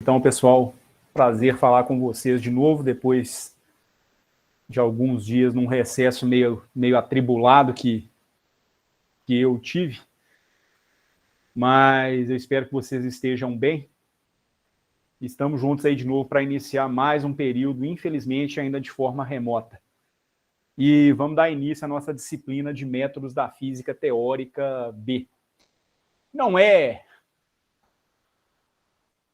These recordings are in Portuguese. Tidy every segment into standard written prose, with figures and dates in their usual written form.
Então, pessoal, prazer falar com vocês de novo, depois de alguns dias num recesso meio atribulado que eu tive. Mas eu espero que vocês estejam bem. Estamos juntos aí de novo para iniciar mais um período, infelizmente ainda de forma remota. E vamos dar início à nossa disciplina de métodos da física teórica B. Não é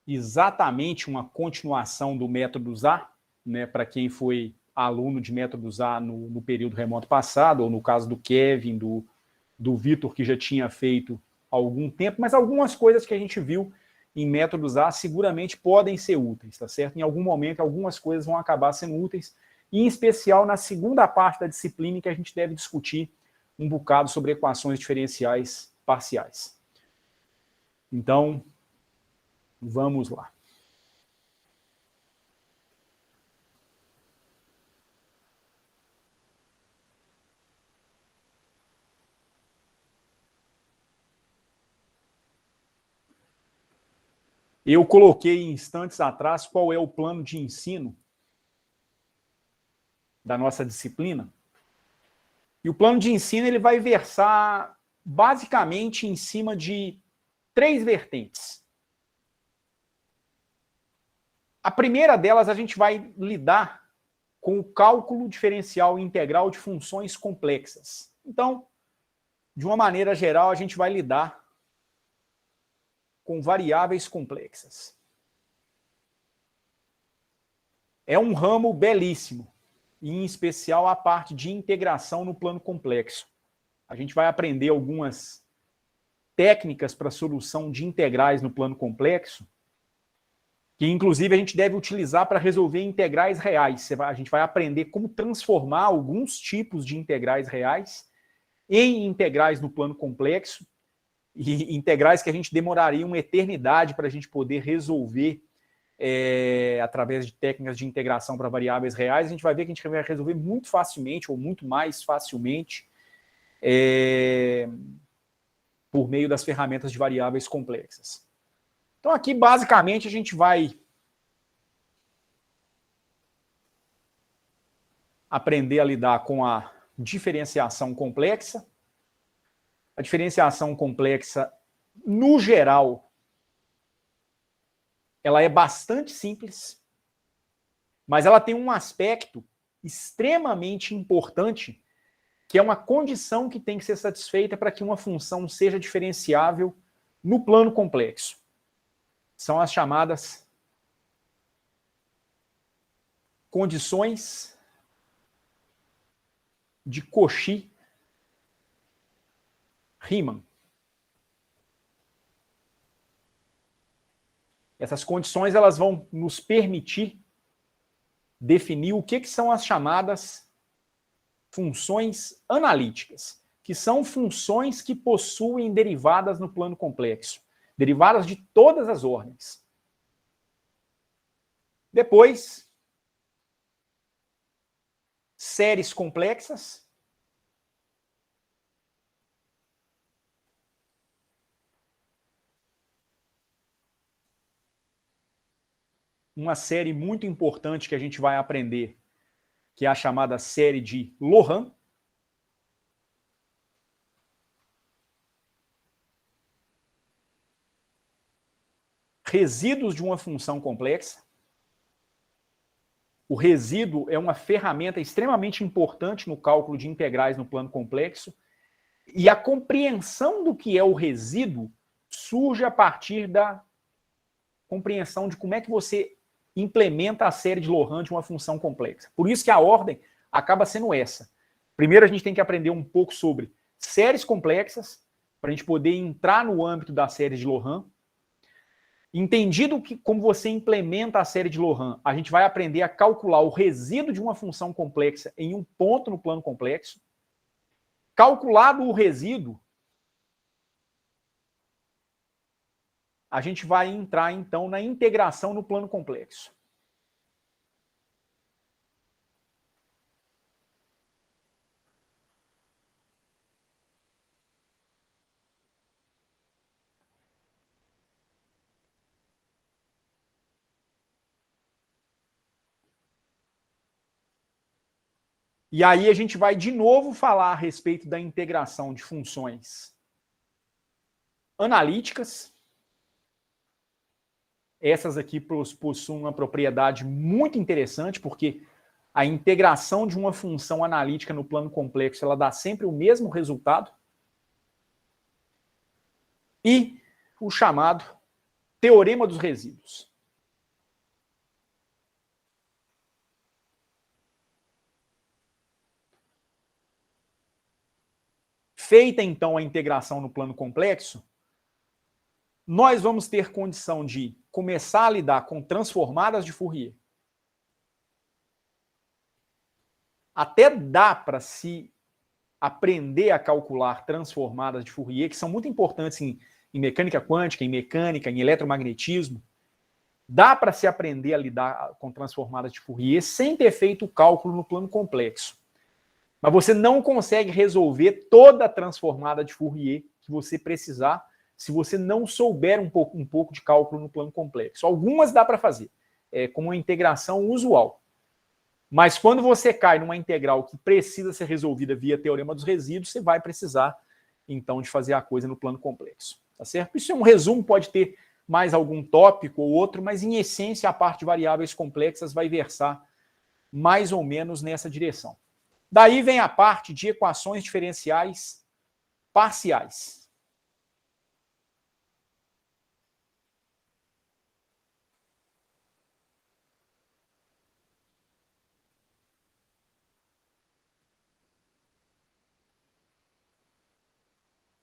exatamente uma continuação do métodos A, né, para quem foi aluno de métodos A no período remoto passado, ou no caso do Kevin, do Vitor, que já tinha feito há algum tempo, mas algumas coisas que a gente viu em métodos A seguramente podem ser úteis, tá certo? Em algum momento, algumas coisas vão acabar sendo úteis, e em especial na segunda parte da disciplina, em que a gente deve discutir um bocado sobre equações diferenciais parciais. Então, vamos lá. Eu coloquei instantes atrás qual é o plano de ensino da nossa disciplina. E o plano de ensino ele vai versar basicamente em cima de 3 vertentes. A primeira delas, a gente vai lidar com o cálculo diferencial integral de funções complexas. Então, de uma maneira geral, a gente vai lidar com variáveis complexas. É um ramo belíssimo, e em especial a parte de integração no plano complexo. A gente vai aprender algumas técnicas para solução de integrais no plano complexo, que inclusive a gente deve utilizar para resolver integrais reais. A gente vai aprender como transformar alguns tipos de integrais reais em integrais no plano complexo, e integrais que a gente demoraria uma eternidade para a gente poder resolver através de técnicas de integração para variáveis reais. A gente vai ver que a gente vai resolver muito facilmente, ou muito mais facilmente, por meio das ferramentas de variáveis complexas. Então aqui, basicamente, a gente vai aprender a lidar com a diferenciação complexa. A diferenciação complexa, no geral, ela é bastante simples, mas ela tem um aspecto extremamente importante, que é uma condição que tem que ser satisfeita para que uma função seja diferenciável no plano complexo. São as chamadas condições de Cauchy-Riemann. Essas condições elas vão nos permitir definir o que são as chamadas funções analíticas, que são funções que possuem derivadas no plano complexo, derivadas de todas as ordens. Depois, séries complexas. Uma série muito importante que a gente vai aprender, que é a chamada série de Laurent. Resíduos de uma função complexa. O resíduo é uma ferramenta extremamente importante no cálculo de integrais no plano complexo, e a compreensão do que é o resíduo surge a partir da compreensão de como é que você implementa a série de Laurent de uma função complexa. Por isso que a ordem acaba sendo essa. Primeiro a gente tem que aprender um pouco sobre séries complexas, para a gente poder entrar no âmbito da série de Laurent. Entendido que como você implementa a série de Laurent, a gente vai aprender a calcular o resíduo de uma função complexa em um ponto no plano complexo. Calculado o resíduo, a gente vai entrar, então, na integração no plano complexo. E aí a gente vai de novo falar a respeito da integração de funções analíticas. Essas aqui possuem uma propriedade muito interessante, porque a integração de uma função analítica no plano complexo, ela dá sempre o mesmo resultado. E o chamado teorema dos resíduos. Feita, então, a integração no plano complexo, nós vamos ter condição de começar a lidar com transformadas de Fourier. Até dá para se aprender a calcular transformadas de Fourier, que são muito importantes em mecânica quântica, em mecânica, em eletromagnetismo. Dá para se aprender a lidar com transformadas de Fourier sem ter feito o cálculo no plano complexo. Mas você não consegue resolver toda a transformada de Fourier que você precisar se você não souber um pouco de cálculo no plano complexo. Algumas dá para fazer, como uma integração usual. Mas quando você cai numa integral que precisa ser resolvida via teorema dos resíduos, você vai precisar, então, de fazer a coisa no plano complexo. Tá certo? Isso é um resumo, pode ter mais algum tópico ou outro, mas, em essência, a parte de variáveis complexas vai versar mais ou menos nessa direção. Daí vem a parte de equações diferenciais parciais.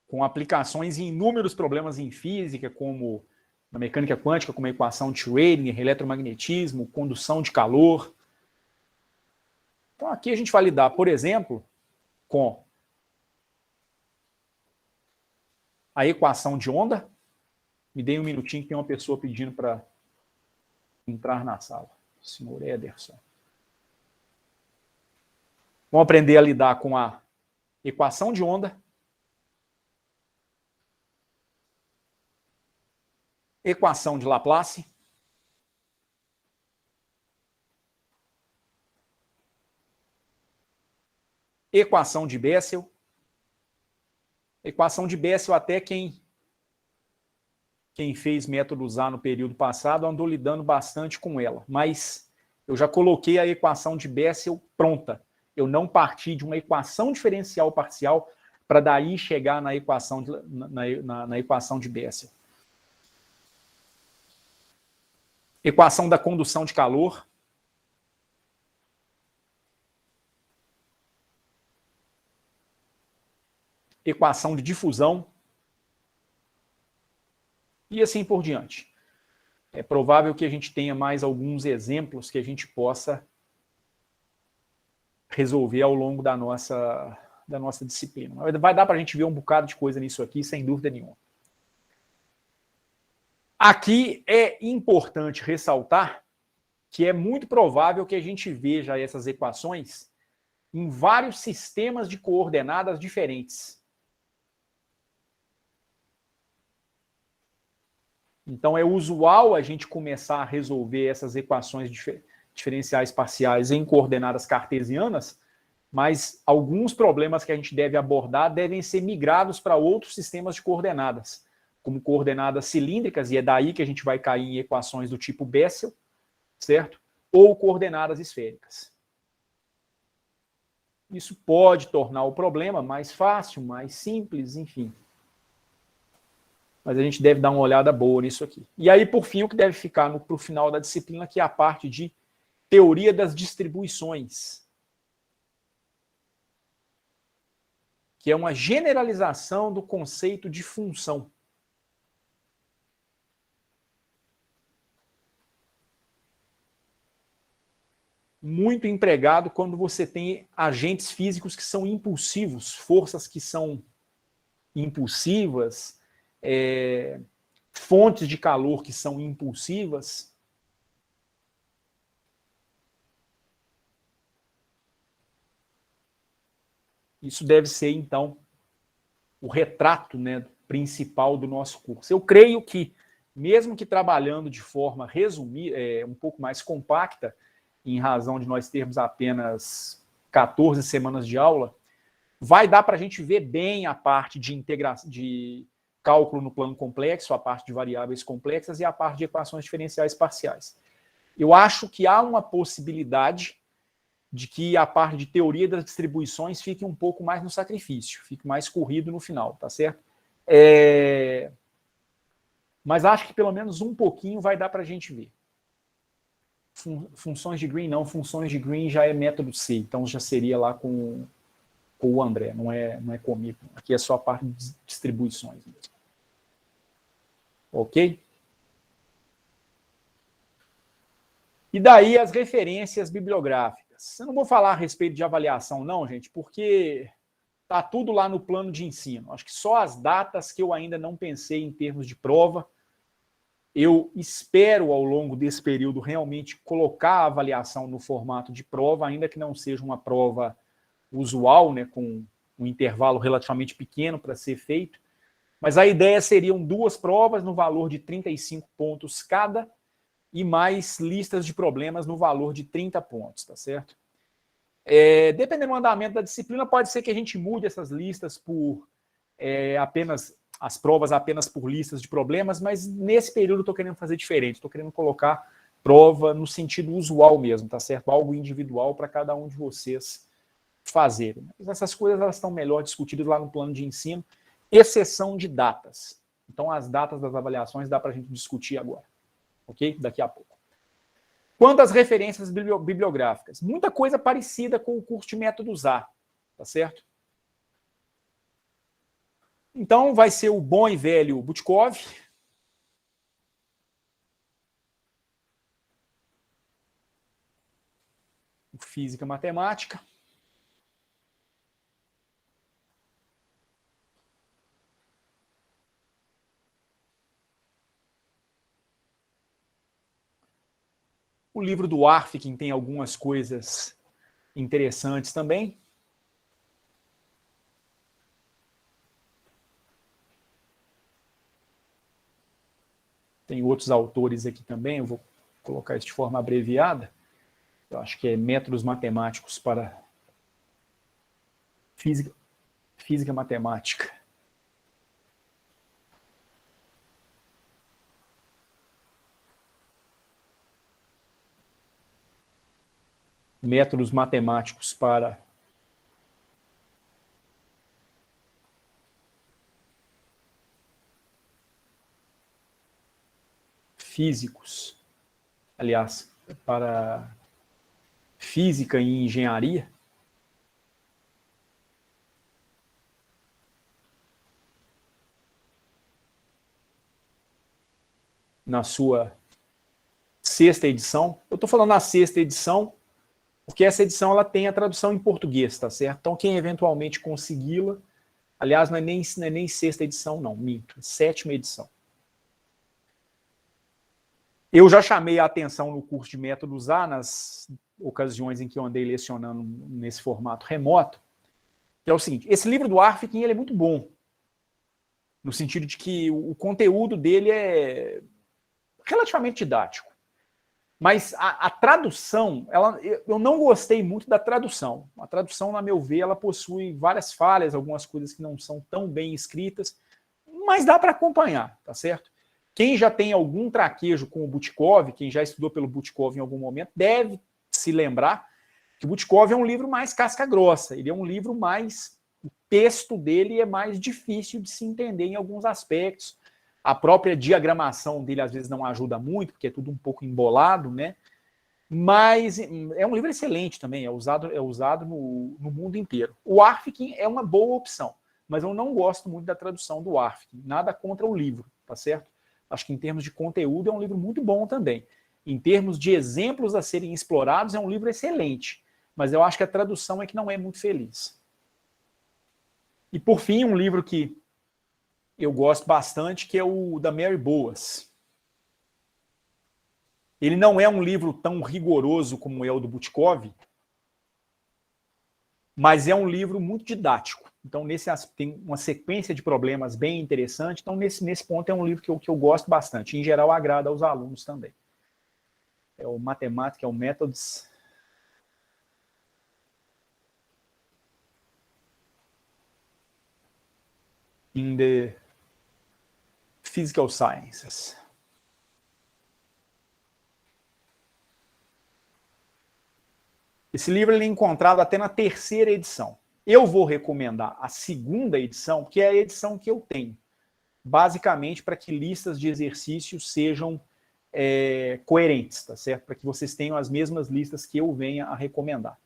Com aplicações em inúmeros problemas em física, como na mecânica quântica, como a equação de Schrödinger, eletromagnetismo, condução de calor. Então aqui a gente vai lidar, por exemplo, com a equação de onda. Me dê um minutinho que tem uma pessoa pedindo para entrar na sala. Senhor Ederson. Vamos aprender a lidar com a equação de onda, equação de Laplace, equação de Bessel. Equação de Bessel, até quem fez métodos A no período passado andou lidando bastante com ela, mas eu já coloquei a equação de Bessel pronta. Eu não parti de uma equação diferencial parcial para daí chegar na equação na equação de Bessel. Equação da condução de calor. Equação de difusão. E assim por diante. É provável que a gente tenha mais alguns exemplos que a gente possa resolver ao longo da nossa disciplina. Vai dar para a gente ver um bocado de coisa nisso aqui, sem dúvida nenhuma. Aqui é importante ressaltar que é muito provável que a gente veja essas equações em vários sistemas de coordenadas diferentes. Então, é usual a gente começar a resolver essas equações diferenciais parciais em coordenadas cartesianas, mas alguns problemas que a gente deve abordar devem ser migrados para outros sistemas de coordenadas, como coordenadas cilíndricas, e é daí que a gente vai cair em equações do tipo Bessel, certo? Ou coordenadas esféricas. Isso pode tornar o problema mais fácil, mais simples, enfim. Mas a gente deve dar uma olhada boa nisso aqui. E aí, por fim, o que deve ficar para o final da disciplina, que é a parte de teoria das distribuições, que é uma generalização do conceito de função. Muito empregado quando você tem agentes físicos que são impulsivos, forças que são impulsivas, fontes de calor que são impulsivas. Isso deve ser, então, o retrato, né, principal do nosso curso. Eu creio que, mesmo que trabalhando de forma resumida, um pouco mais compacta, em razão de nós termos apenas 14 semanas de aula, vai dar para a gente ver bem a parte de cálculo no plano complexo, a parte de variáveis complexas e a parte de equações diferenciais parciais. Eu acho que há uma possibilidade de que a parte de teoria das distribuições fique um pouco mais no sacrifício, fique mais corrido no final, tá certo? Mas acho que pelo menos um pouquinho vai dar para a gente ver. Funções de Green não, funções de Green já é método C, então já seria lá com o André, não é comigo. Aqui é só a parte de distribuições mesmo. Ok? E daí as referências bibliográficas. Eu não vou falar a respeito de avaliação não, gente, porque está tudo lá no plano de ensino. Acho que só as datas que eu ainda não pensei em termos de prova. Eu espero, ao longo desse período, realmente colocar a avaliação no formato de prova, ainda que não seja uma prova usual, né, com um intervalo relativamente pequeno para ser feito. Mas a ideia seriam 2 provas no valor de 35 pontos cada e mais listas de problemas no valor de 30 pontos, tá certo? Dependendo do andamento da disciplina, pode ser que a gente mude essas listas por apenas as provas apenas por listas de problemas, mas nesse período eu estou querendo fazer diferente, estou querendo colocar prova no sentido usual mesmo, tá certo? Algo individual para cada um de vocês fazerem. Mas essas coisas elas estão melhor discutidas lá no plano de ensino, exceção de datas. Então as datas das avaliações dá para a gente discutir agora, ok? Daqui a pouco. Quanto às referências bibliográficas, muita coisa parecida com o curso de métodos A, tá certo? Então, vai ser o bom e velho Butkov. Física Matemática. O livro do Arfking tem algumas coisas interessantes também. Tem outros autores aqui também, eu vou colocar isso de forma abreviada. Eu acho que é Métodos Matemáticos para Física Matemática. Métodos Matemáticos para Físicos. Aliás, para Física e Engenharia. Na sua 6ª edição. Eu estou falando na 6ª edição, porque essa edição ela tem a tradução em português, tá certo? Então, quem eventualmente consegui-la, aliás, não é nem 6ª edição, não, minto, 7ª edição. Eu já chamei a atenção no curso de métodos A, nas ocasiões em que eu andei lecionando nesse formato remoto, que é o seguinte, esse livro do Arfking, ele é muito bom, no sentido de que o conteúdo dele é relativamente didático. Mas a tradução, eu não gostei muito da tradução. A tradução, na meu ver, ela possui várias falhas, algumas coisas que não são tão bem escritas, mas dá para acompanhar, tá certo? Quem já tem algum traquejo com o Butkov, quem já estudou pelo Butkov em algum momento, deve se lembrar que o Butkov é um livro mais casca grossa, ele é um livro mais... O texto dele é mais difícil de se entender em alguns aspectos. A própria diagramação dele às vezes não ajuda muito, porque é tudo um pouco embolado, né? Mas é um livro excelente também, é usado no mundo inteiro. O Arfking é uma boa opção, mas eu não gosto muito da tradução do Arfking. Nada contra o livro, tá certo? Acho que em termos de conteúdo é um livro muito bom também. Em termos de exemplos a serem explorados, é um livro excelente. Mas eu acho que a tradução é que não é muito feliz. E por fim, um livro que eu gosto bastante, que é o da Mary Boas. Ele não é um livro tão rigoroso como é o do Butkov, mas é um livro muito didático. Então, tem uma sequência de problemas bem interessante. Então, nesse ponto, é um livro que eu gosto bastante. Em geral, agrada aos alunos também. É o Matemática, é o Methods in the Physical Sciences. Esse livro ele é encontrado até na 3ª edição. Eu vou recomendar a 2ª edição, que é a edição que eu tenho, basicamente para que listas de exercícios sejam coerentes, tá certo? Para que vocês tenham as mesmas listas que eu venha a recomendar.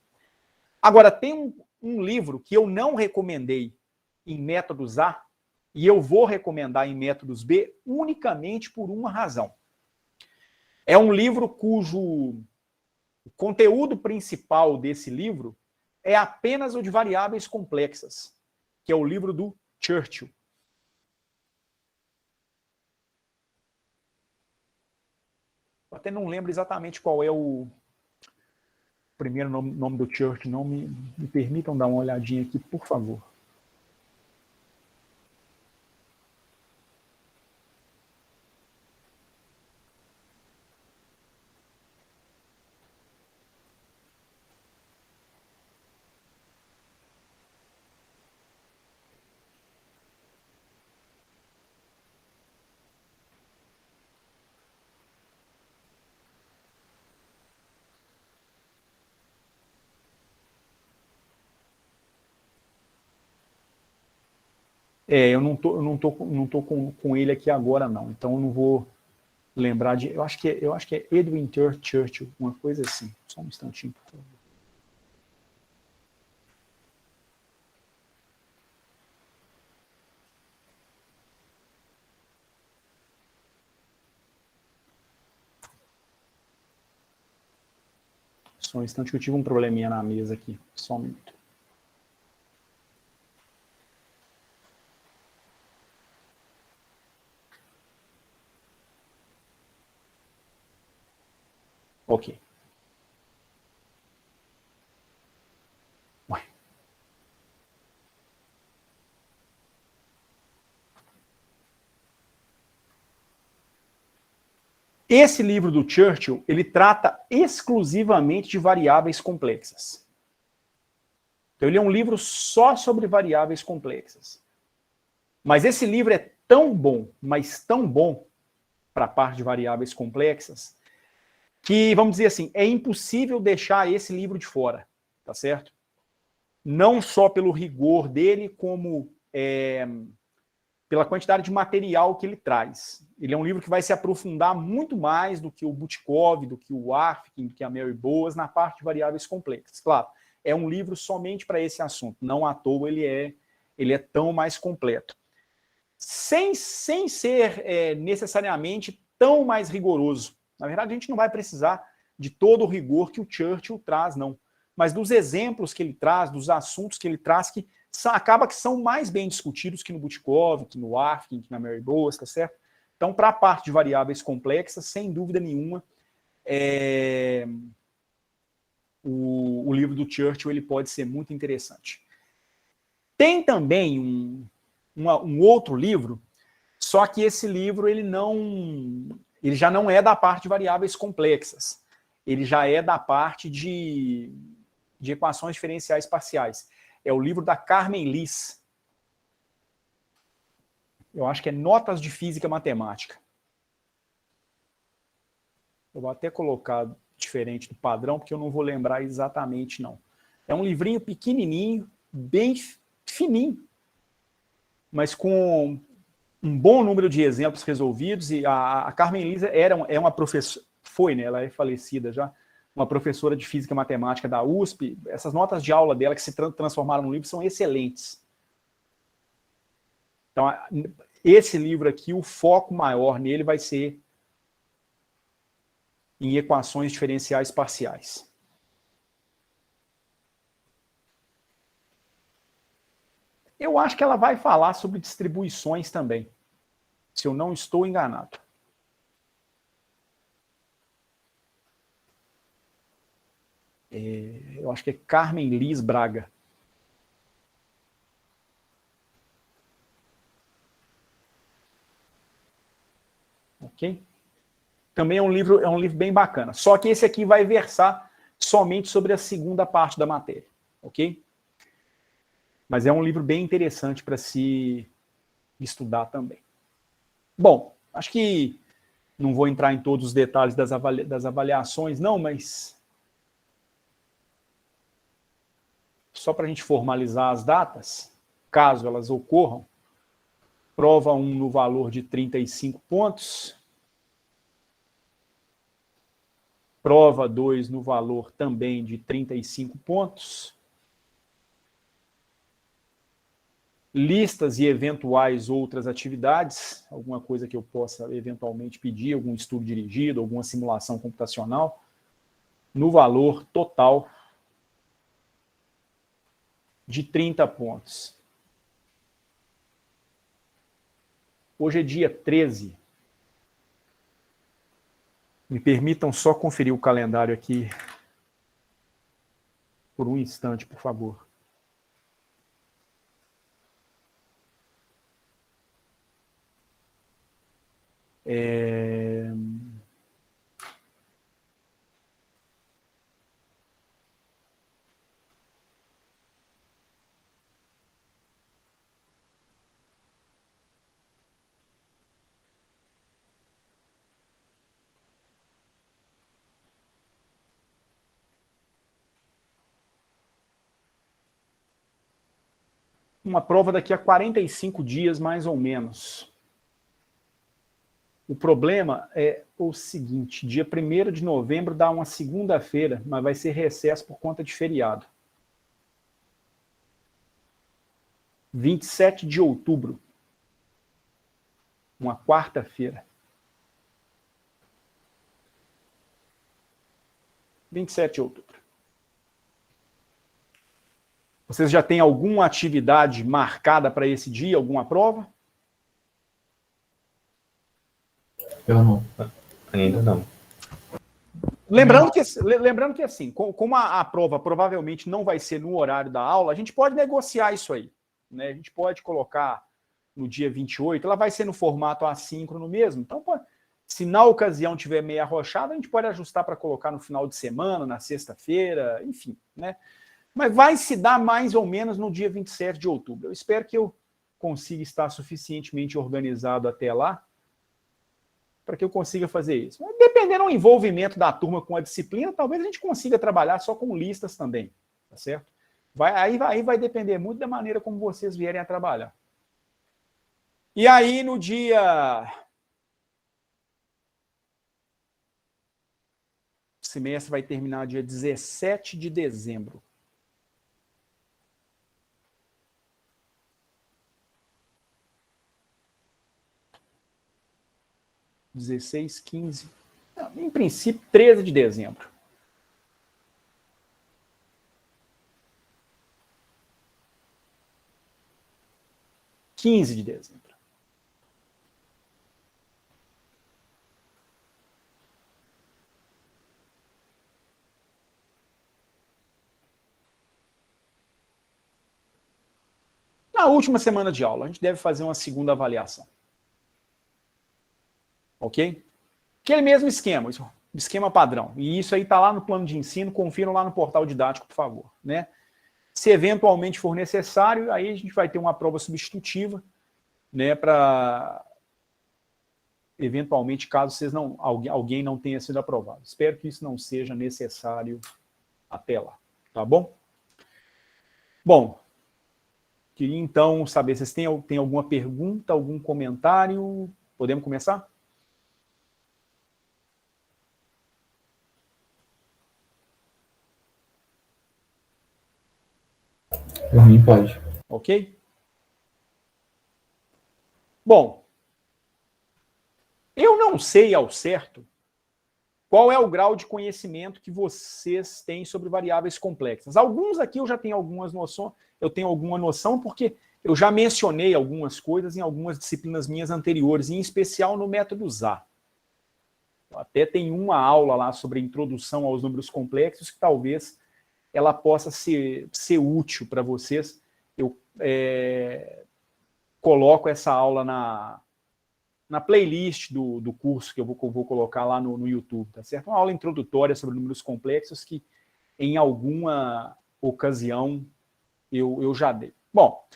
Agora, tem um livro que eu não recomendei em métodos A, e eu vou recomendar em métodos B unicamente por uma razão. É um livro cujo conteúdo principal desse livro é apenas o de variáveis complexas, que é o livro do Churchill. Eu até não lembro exatamente qual é o primeiro nome do Churchill, não me permitam dar uma olhadinha aqui, por favor. Eu não tô com ele aqui agora, não. Então eu não vou lembrar de. Eu acho que é Edwin Churchill, uma coisa assim. Só um instantinho, por favor. Só um instante que eu tive um probleminha na mesa aqui. Só um minuto. Ok. Ué. Esse livro do Churchill, ele trata exclusivamente de variáveis complexas. Então ele é um livro só sobre variáveis complexas. Mas esse livro é tão bom, mas tão bom para a parte de variáveis complexas, que, vamos dizer assim, é impossível deixar esse livro de fora, tá certo? Não só pelo rigor dele, como pela quantidade de material que ele traz. Ele é um livro que vai se aprofundar muito mais do que o Butkov, do que o Arfking, do que a Mary Boas, na parte de variáveis complexas. Claro, é um livro somente para esse assunto, não à toa ele é tão mais completo. Sem ser necessariamente tão mais rigoroso. Na verdade, a gente não vai precisar de todo o rigor que o Churchill traz, não. Mas dos exemplos que ele traz, dos assuntos que ele traz, que acaba que são mais bem discutidos que no Butkov, que no Arfking, que na Mary Boas, tá certo? Então, para a parte de variáveis complexas, sem dúvida nenhuma, o livro do Churchill ele pode ser muito interessante. Tem também um outro livro, só que esse livro ele já não é da parte de variáveis complexas. Ele já é da parte de equações diferenciais parciais. É o livro da Carmen Liss. Eu acho que é Notas de Física Matemática. Eu vou até colocar diferente do padrão, porque eu não vou lembrar exatamente, não. É um livrinho pequenininho, bem fininho, mas com um bom número de exemplos resolvidos. E a Carmen Liss é uma professora, foi, né? Ela é falecida já, uma professora de Física Matemática da USP. Essas notas de aula dela que se transformaram no livro são excelentes. Então, esse livro aqui, o foco maior nele vai ser em equações diferenciais parciais. Eu acho que ela vai falar sobre distribuições também, se eu não estou enganado. Eu acho que é Carmen Liss Braga. Ok? Também é um livro bem bacana. Só que esse aqui vai versar somente sobre a segunda parte da matéria. Ok? Mas é um livro bem interessante para se estudar também. Bom, acho que não vou entrar em todos os detalhes das avaliações, não, mas só para a gente formalizar as datas, caso elas ocorram, prova 1 no valor de 35 pontos, prova 2 no valor também de 35 pontos, listas e eventuais outras atividades, alguma coisa que eu possa eventualmente pedir, algum estudo dirigido, alguma simulação computacional, no valor total de 30 pontos. Hoje é dia 13. Me permitam só conferir o calendário aqui por um instante, por favor. Uma prova daqui a 45 dias, mais ou menos. O problema é o seguinte, dia 1º de novembro dá uma segunda-feira, mas vai ser recesso por conta de feriado. 27 de outubro, uma quarta-feira. 27 de outubro. Vocês já têm alguma atividade marcada para esse dia, alguma prova? Eu não. Ainda não. Lembrando que assim, como a prova provavelmente não vai ser no horário da aula, a gente pode negociar isso aí. Né? A gente pode colocar no dia 28, ela vai ser no formato assíncrono mesmo. Então, se na ocasião tiver meia arrochada, a gente pode ajustar para colocar no final de semana, na sexta-feira, enfim. Né? Mas vai se dar mais ou menos no dia 27 de outubro. Eu espero que eu consiga estar suficientemente organizado até lá para que eu consiga fazer isso. Mas, dependendo do envolvimento da turma com a disciplina, talvez a gente consiga trabalhar só com listas também, tá certo? Aí vai depender muito da maneira como vocês vierem a trabalhar. E aí, no dia... O semestre vai terminar dia 17 de dezembro. (16, 15... Em princípio, 13 de dezembro. (15 de dezembro). Na última semana de aula, a gente deve fazer uma segunda avaliação. Ok? Aquele mesmo esquema, esquema padrão. E isso aí está lá no plano de ensino, confiram lá no portal didático, por favor. Né? Se eventualmente for necessário, aí a gente vai ter uma prova substitutiva, né, para eventualmente, caso vocês não, alguém não tenha sido aprovado. Espero que isso não seja necessário até lá. Tá bom? Bom, queria então saber se vocês têm alguma pergunta, algum comentário. Podemos começar? Por mim, pode. Ok? Bom, eu não sei ao certo qual é o grau de conhecimento que vocês têm sobre variáveis complexas. Alguns aqui eu já tenho algumas noções, eu tenho alguma noção porque eu já mencionei algumas coisas em algumas disciplinas minhas anteriores, em especial no método ZA. Até tem uma aula lá sobre introdução aos números complexos que talvez ela possa ser útil para vocês. Eu coloco essa aula na playlist do curso que eu vou colocar lá no YouTube, tá certo? Uma aula introdutória sobre números complexos que em alguma ocasião eu já dei. Bom,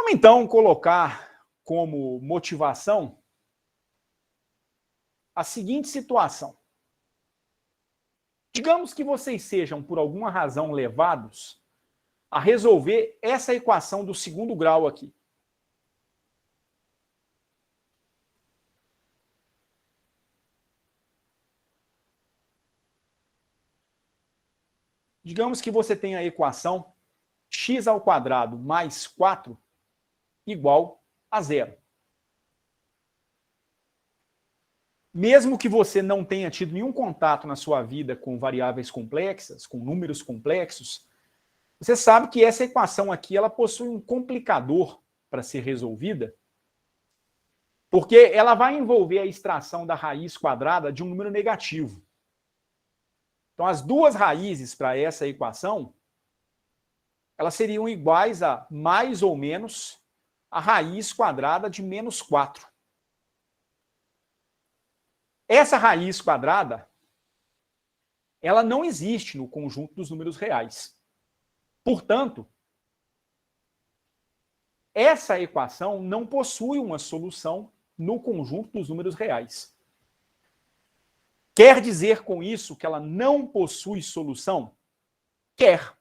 Vamos então colocar como motivação a seguinte situação. Digamos que vocês sejam, por alguma razão, levados a resolver essa equação do segundo grau aqui. Digamos que você tem a equação x² mais 4 igual a 0. Mesmo que você não tenha tido nenhum contato na sua vida com variáveis complexas, com números complexos, você sabe que essa equação aqui ela possui um complicador para ser resolvida, porque ela vai envolver a extração da raiz quadrada de um número negativo. Então, as duas raízes para essa equação, elas seriam iguais a mais ou menos a raiz quadrada de menos 4. Essa raiz quadrada, ela não existe no conjunto dos números reais. Portanto, essa equação não possui uma solução no conjunto dos números reais. Quer dizer com isso que ela não possui solução? Quer.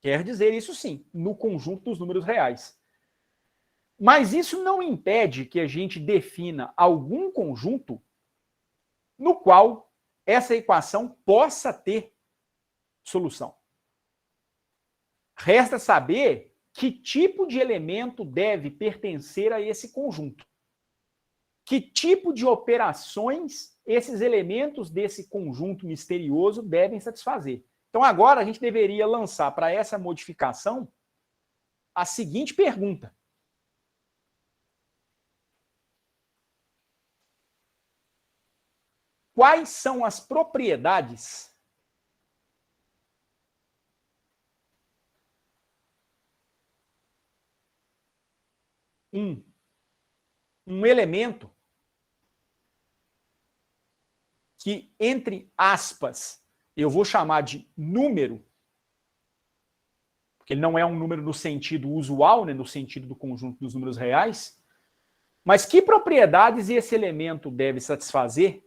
Quer dizer isso sim, no conjunto dos números reais. Mas isso não impede que a gente defina algum conjunto no qual essa equação possa ter solução. Resta saber que tipo de elemento deve pertencer a esse conjunto. Que tipo de operações esses elementos desse conjunto misterioso devem satisfazer. Então agora a gente deveria lançar para essa modificação a seguinte pergunta. Quais são as propriedades um elemento que, entre aspas, eu vou chamar de número, porque ele não é um número no sentido usual, né, no sentido do conjunto dos números reais, mas que propriedades esse elemento deve satisfazer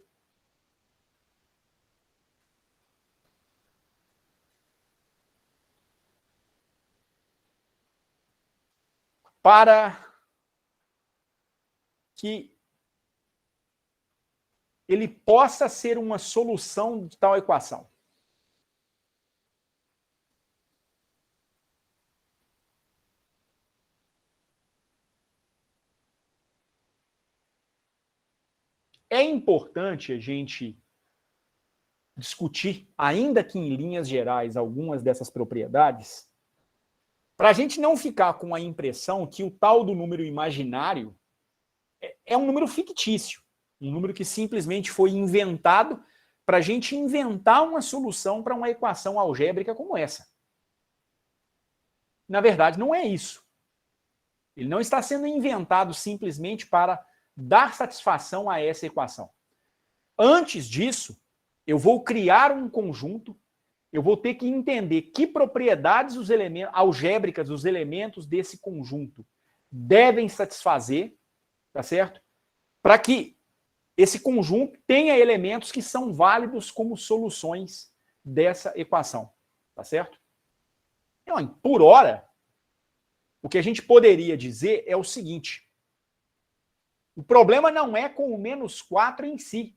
para que ele possa ser uma solução de tal equação. É importante a gente discutir, ainda que em linhas gerais, algumas dessas propriedades, para a gente não ficar com a impressão que o tal do número imaginário é um número fictício, um número que simplesmente foi inventado para a gente inventar uma solução para uma equação algébrica como essa. Na verdade, não é isso. Ele não está sendo inventado simplesmente para dar satisfação a essa equação. Antes disso, eu vou criar um conjunto, eu vou ter que entender que propriedades os elementos algébricas dos elementos desse conjunto devem satisfazer, tá certo? Para que esse conjunto tenha elementos que são válidos como soluções dessa equação, tá certo? Então, por hora, o que a gente poderia dizer é o seguinte: o problema não é com o menos 4 em si.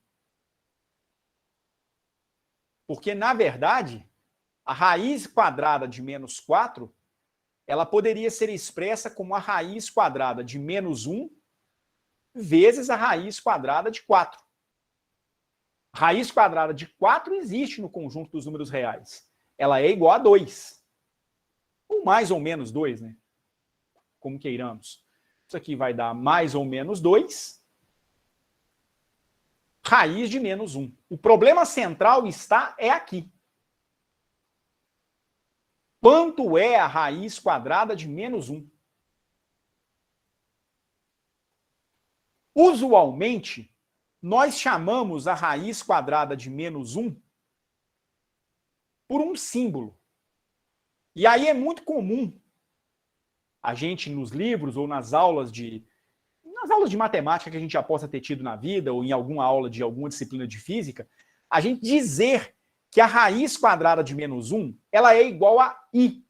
Porque, na verdade, a raiz quadrada de menos 4, ela poderia ser expressa como a raiz quadrada de menos 1 vezes a raiz quadrada de 4. A raiz quadrada de 4 existe no conjunto dos números reais. Ela é igual a 2. Ou mais ou menos 2, né? Como queiramos. Isso aqui vai dar mais ou menos 2, raiz de menos 1. O problema central é aqui. Quanto é a raiz quadrada de menos 1? Usualmente, nós chamamos a raiz quadrada de menos 1 por um símbolo. E aí é muito comum a gente nos livros ou nas aulas de matemática que a gente já possa ter tido na vida ou em alguma aula de alguma disciplina de física, a gente dizer que a raiz quadrada de menos 1 ela é igual a i.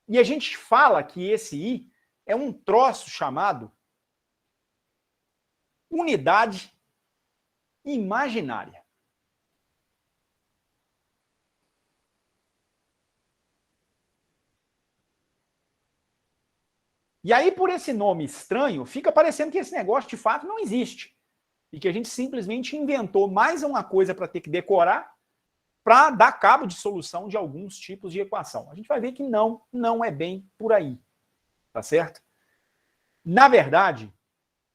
E a gente fala que esse i é um troço chamado unidade imaginária. E aí, por esse nome estranho, fica parecendo que esse negócio de fato não existe. E que a gente simplesmente inventou mais uma coisa para ter que decorar para dar cabo de solução de alguns tipos de equação. A gente vai ver que não é bem por aí. Tá certo? Na verdade,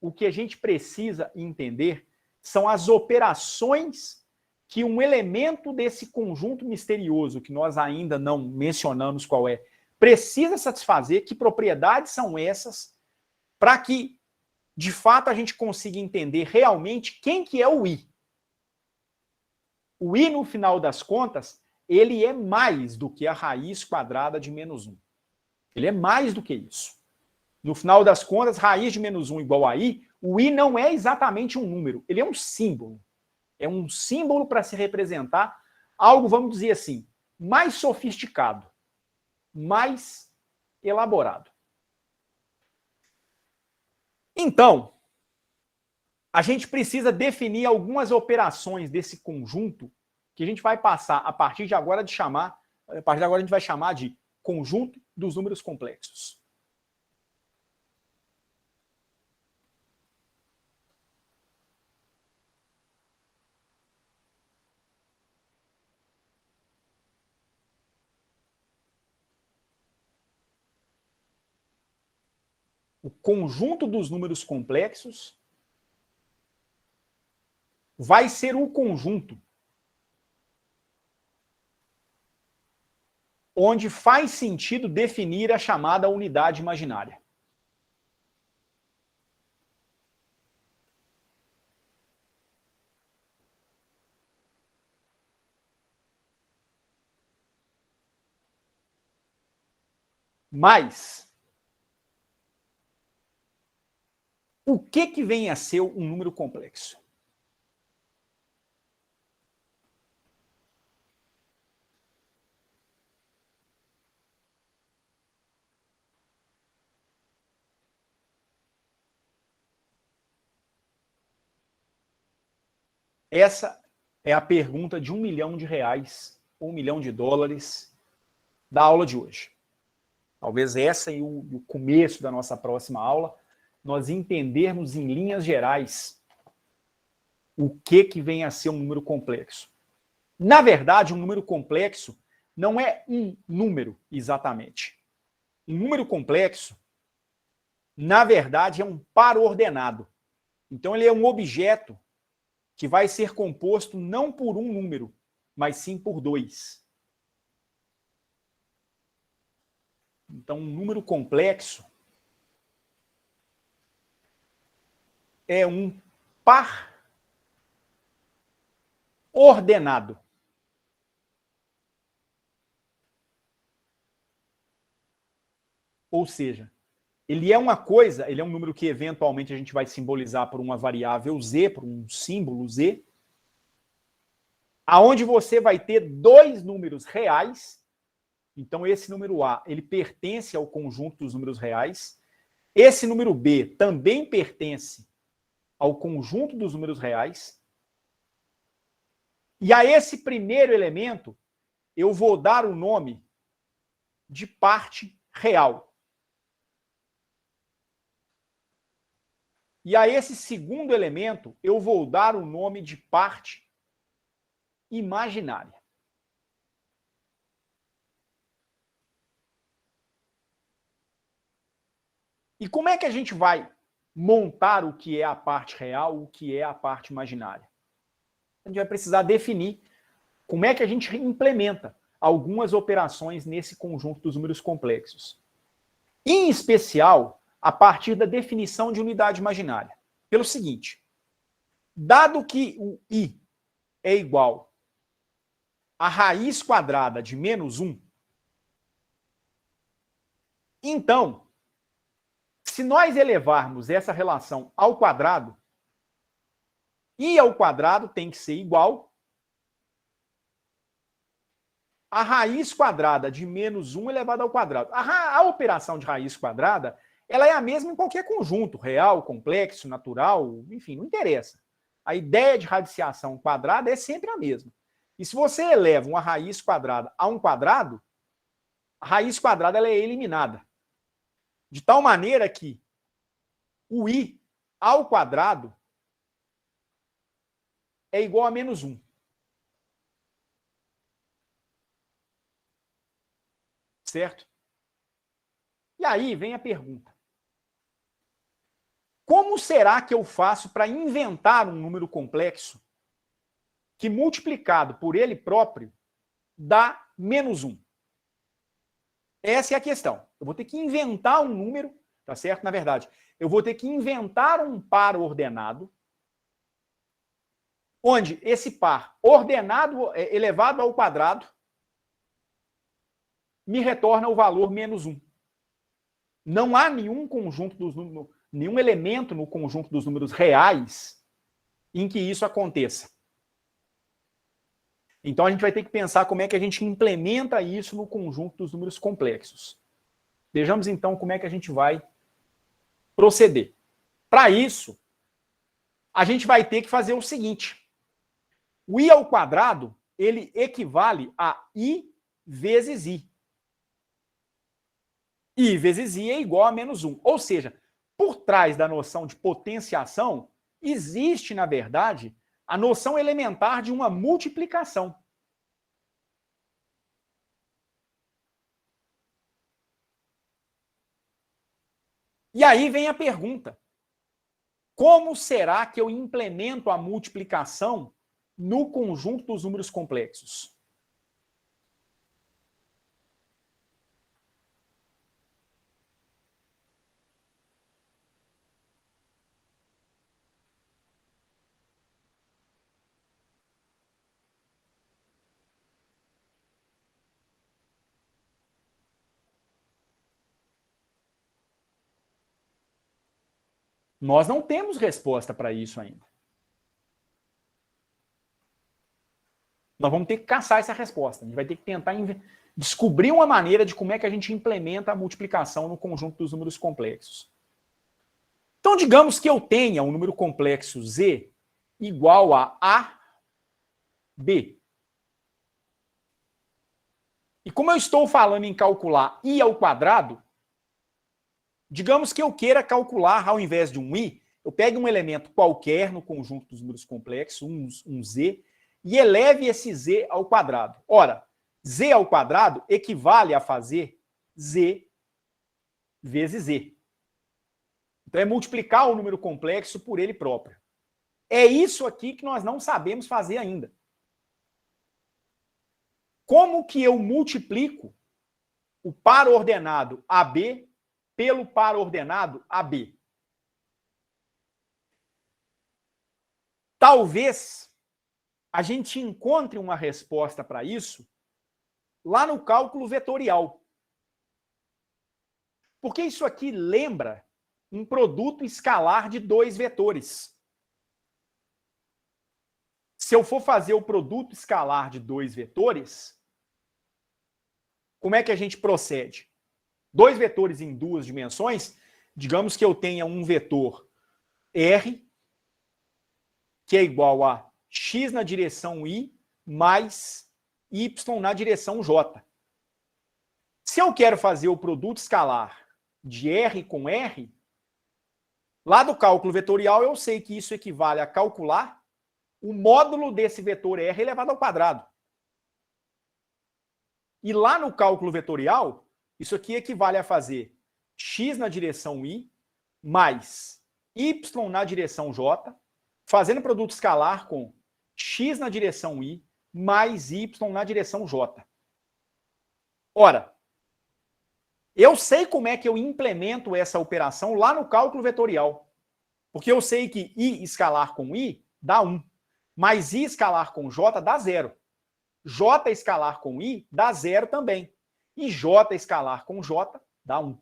o que a gente precisa entender são as operações que um elemento desse conjunto misterioso, que nós ainda não mencionamos qual é, precisa satisfazer, que propriedades são essas, para que, de fato, a gente consiga entender realmente quem que é o i. O i, no final das contas, ele é mais do que a raiz quadrada de menos 1. Ele é mais do que isso. No final das contas, raiz de menos 1 igual a i, o i não é exatamente um número, ele é um símbolo. É um símbolo para se representar algo, vamos dizer assim, mais sofisticado, mais elaborado. Então, a gente precisa definir algumas operações desse conjunto que a gente vai passar a partir de agora a gente vai chamar de conjunto dos números complexos. O conjunto dos números complexos vai ser o conjunto onde faz sentido definir a chamada unidade imaginária. Mas o que vem a ser um número complexo? Essa é a pergunta de R$1 milhão ou $1 milhão da aula de hoje. Talvez essa e o começo da nossa próxima aula, nós entendermos em linhas gerais o que vem a ser um número complexo. Na verdade, um número complexo não é um número exatamente. Um número complexo, na verdade, é um par ordenado. Então, ele é um objeto que vai ser composto não por um número, mas sim por dois. Então, um número complexo é um par ordenado. Ou seja, ele é uma coisa, ele é um número que eventualmente a gente vai simbolizar por uma variável z, por um símbolo z, aonde você vai ter dois números reais. Então, esse número A, ele pertence ao conjunto dos números reais. Esse número B também pertence ao conjunto dos números reais. E a esse primeiro elemento, eu vou dar o nome de parte real. E a esse segundo elemento, eu vou dar o nome de parte imaginária. E como é que a gente vai montar o que é a parte real, o que é a parte imaginária? A gente vai precisar definir como é que a gente implementa algumas operações nesse conjunto dos números complexos. Em especial, a partir da definição de unidade imaginária. Pelo seguinte, dado que o i é igual a raiz quadrada de menos 1, então, Se nós elevarmos essa relação ao quadrado, I ao quadrado tem que ser igual a raiz quadrada de menos 1 elevado ao quadrado. A operação de raiz quadrada, ela é a mesma em qualquer conjunto, real, complexo, natural, enfim, não interessa. A ideia de radiciação quadrada é sempre a mesma. E se você eleva uma raiz quadrada a um quadrado, a raiz quadrada ela é eliminada. De tal maneira que o I ao quadrado é igual a menos 1. Certo? E aí vem a pergunta. Como será que eu faço para inventar um número complexo que, multiplicado por ele próprio, dá menos 1? Essa é a questão. Eu vou ter que inventar um número, tá certo? Na verdade, eu vou ter que inventar um par ordenado, onde esse par ordenado elevado ao quadrado me retorna o valor menos 1. Não há nenhum conjunto dos números, nenhum elemento no conjunto dos números reais em que isso aconteça. Então a gente vai ter que pensar como é que a gente implementa isso no conjunto dos números complexos. Vejamos então como é que a gente vai proceder. Para isso, a gente vai ter que fazer o seguinte. O I ao quadrado, ele equivale a I vezes I. I vezes I é igual a menos 1. Ou seja, por trás da noção de potenciação, existe, na verdade, a noção elementar de uma multiplicação. E aí vem a pergunta. Como será que eu implemento a multiplicação no conjunto dos números complexos? Nós não temos resposta para isso ainda. Nós vamos ter que caçar essa resposta. A gente vai ter que tentar descobrir uma maneira de como é que a gente implementa a multiplicação no conjunto dos números complexos. Então, digamos que eu tenha um número complexo Z igual a B. E como eu estou falando em calcular I ao quadrado, digamos que eu queira calcular, ao invés de um I, eu pegue um elemento qualquer no conjunto dos números complexos, um Z, e eleve esse Z ao quadrado. Ora, Z ao quadrado equivale a fazer Z vezes Z. Então é multiplicar o número complexo por ele próprio. É isso aqui que nós não sabemos fazer ainda. Como que eu multiplico o par ordenado AB pelo par ordenado AB? Talvez a gente encontre uma resposta para isso lá no cálculo vetorial. Porque isso aqui lembra um produto escalar de dois vetores. Se eu for fazer o produto escalar de dois vetores, como é que a gente procede? Dois vetores em duas dimensões, digamos que eu tenha um vetor R, que é igual a x na direção y mais y na direção j. Se eu quero fazer o produto escalar de R com R, lá do cálculo vetorial eu sei que isso equivale a calcular o módulo desse vetor R elevado ao quadrado. E lá no cálculo vetorial, isso aqui equivale a fazer x na direção y mais y na direção j, fazendo produto escalar com x na direção y mais y na direção j. Ora, eu sei como é que eu implemento essa operação lá no cálculo vetorial. Porque eu sei que i escalar com i dá 1, mais i escalar com j dá 0. J escalar com i dá 0 também. E j escalar com j dá 1.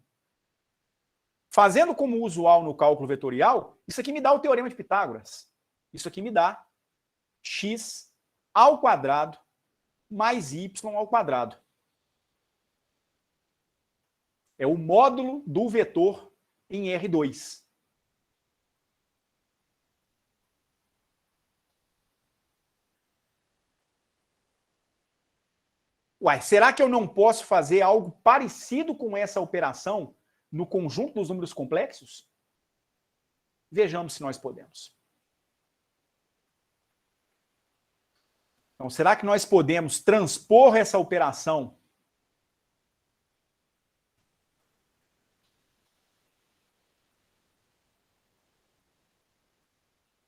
Fazendo como usual no cálculo vetorial, isso aqui me dá o teorema de Pitágoras. Isso aqui me dá x ao quadrado mais y ao quadrado. É o módulo do vetor em R2. Uai, será que eu não posso fazer algo parecido com essa operação no conjunto dos números complexos? Vejamos se nós podemos. Então, será que nós podemos transpor essa operação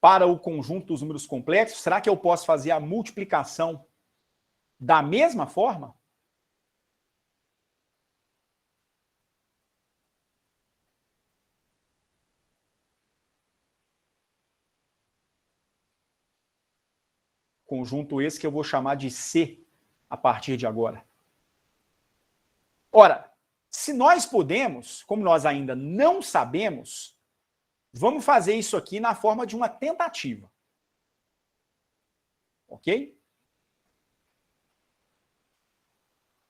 para o conjunto dos números complexos? Será que eu posso fazer a multiplicação da mesma forma? Conjunto esse que eu vou chamar de C a partir de agora. Ora, se nós podemos, como nós ainda não sabemos, vamos fazer isso aqui na forma de uma tentativa. Ok?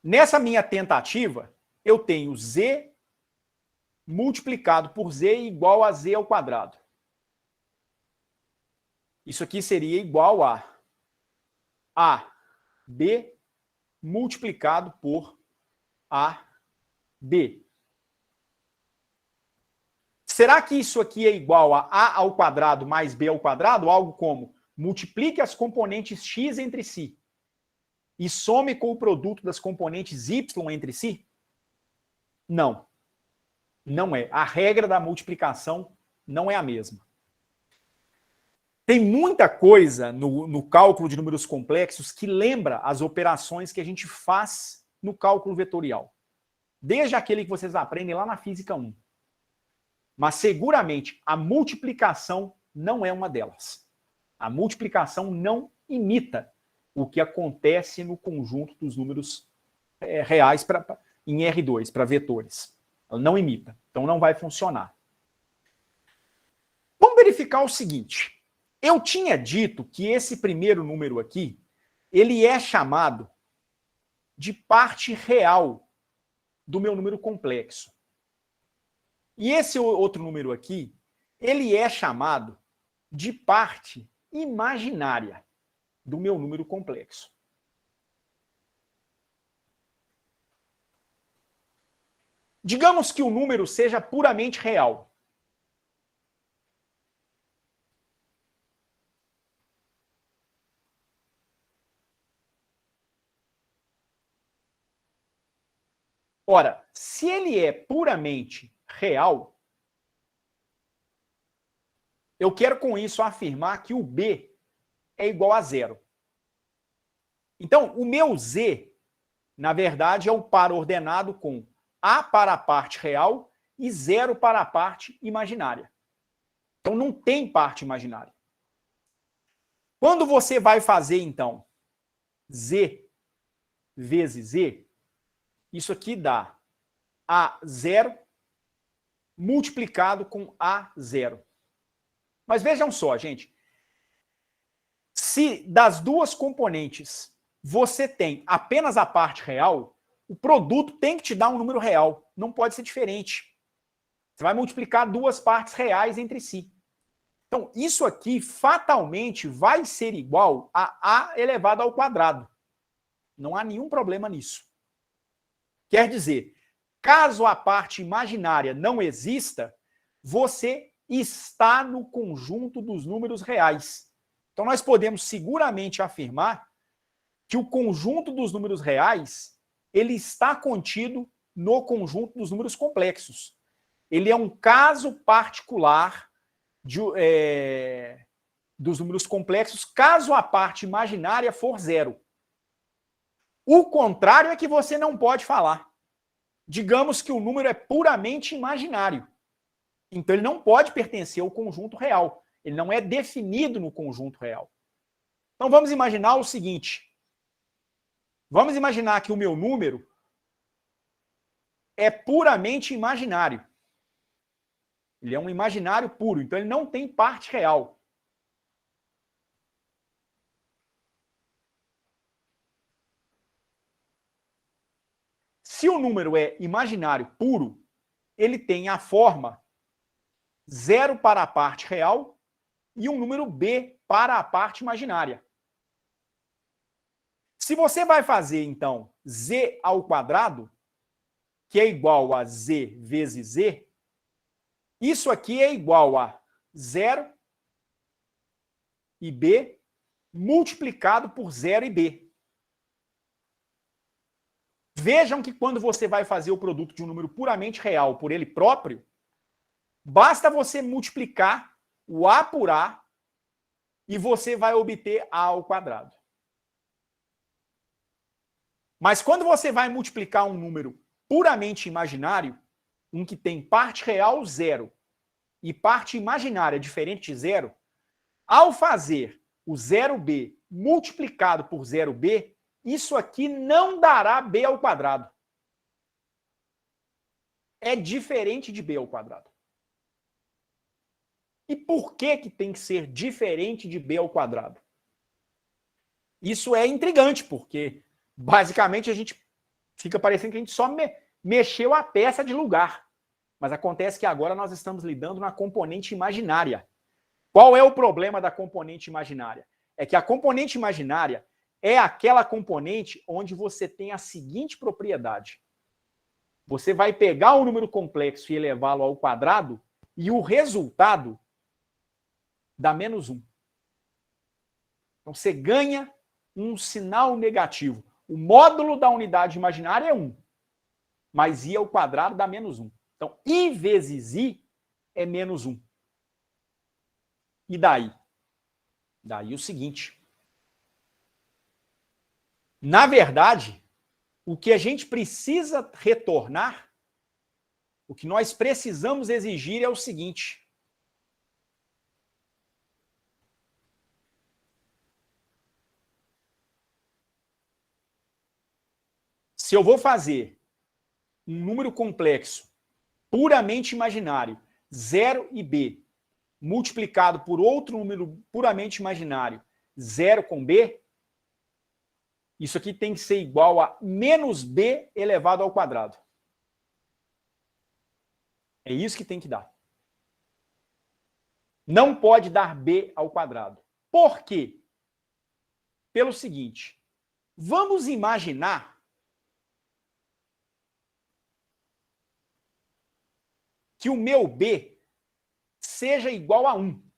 Nessa minha tentativa, eu tenho z multiplicado por z igual a z ao quadrado. Isso aqui seria igual a AB multiplicado por AB. Será que isso aqui é igual a ao quadrado mais b ao quadrado? Algo como multiplique as componentes x entre si e some com o produto das componentes y entre si? Não. Não é. A regra da multiplicação não é a mesma. Tem muita coisa no cálculo de números complexos que lembra as operações que a gente faz no cálculo vetorial. Desde aquele que vocês aprendem lá na Física 1. Mas seguramente a multiplicação não é uma delas. A multiplicação não imita o que acontece no conjunto dos números reais em R2, para vetores. Ela não imita. Então não vai funcionar. Vamos verificar o seguinte. Eu tinha dito que esse primeiro número aqui, ele é chamado de parte real do meu número complexo. E esse outro número aqui, ele é chamado de parte imaginária do meu número complexo. Digamos que o número seja puramente real. Ora, se ele é puramente real, eu quero com isso afirmar que o B é igual a zero. Então, o meu Z, na verdade, é o par ordenado com A para a parte real e zero para a parte imaginária. Então, não tem parte imaginária. Quando você vai fazer, então, Z vezes Z, isso aqui dá A0 multiplicado com A0. Mas vejam só, gente. Se das duas componentes você tem apenas a parte real, o produto tem que te dar um número real. Não pode ser diferente. Você vai multiplicar duas partes reais entre si. Então, isso aqui fatalmente vai ser igual a elevado ao quadrado. Não há nenhum problema nisso. Quer dizer, caso a parte imaginária não exista, você está no conjunto dos números reais. Então, nós podemos seguramente afirmar que o conjunto dos números reais ele está contido no conjunto dos números complexos. Ele é um caso particular dos números complexos, caso a parte imaginária for zero. O contrário é que você não pode falar. Digamos que o número é puramente imaginário. Então ele não pode pertencer ao conjunto real. Ele não é definido no conjunto real. Então vamos imaginar o seguinte. Vamos imaginar que o meu número é puramente imaginário. Ele é um imaginário puro, então ele não tem parte real. Se o número é imaginário puro, ele tem a forma 0 para a parte real e um número b para a parte imaginária. Se você vai fazer, então, z ao quadrado, que é igual a z vezes z, isso aqui é igual a 0 e b multiplicado por 0 e b. Vejam que quando você vai fazer o produto de um número puramente real por ele próprio, basta você multiplicar o a por a e você vai obter a ao quadrado. Mas quando você vai multiplicar um número puramente imaginário, um que tem parte real 0 e parte imaginária diferente de 0, ao fazer o 0b multiplicado por 0b, isso aqui não dará b ao quadrado. É diferente de b ao quadrado. E por que que tem que ser diferente de b ao quadrado? Isso é intrigante, porque basicamente a gente fica parecendo que a gente só mexeu a peça de lugar. Mas acontece que agora nós estamos lidando na componente imaginária. Qual é o problema da componente imaginária? É que a componente imaginária é aquela componente onde você tem a seguinte propriedade. Você vai pegar o número complexo e elevá-lo ao quadrado e o resultado dá menos 1. Então você ganha um sinal negativo. O módulo da unidade imaginária é 1, mas i ao quadrado dá menos 1. Então, i vezes i é menos 1. E daí? Daí o seguinte. Na verdade, o que a gente precisa retornar, o que nós precisamos exigir é o seguinte. Se eu vou fazer um número complexo puramente imaginário, 0 e b, multiplicado por outro número puramente imaginário, 0 com b, isso aqui tem que ser igual a menos b elevado ao quadrado. É isso que tem que dar. Não pode dar b ao quadrado. Por quê? Pelo seguinte, vamos imaginar que o meu b seja igual a 1.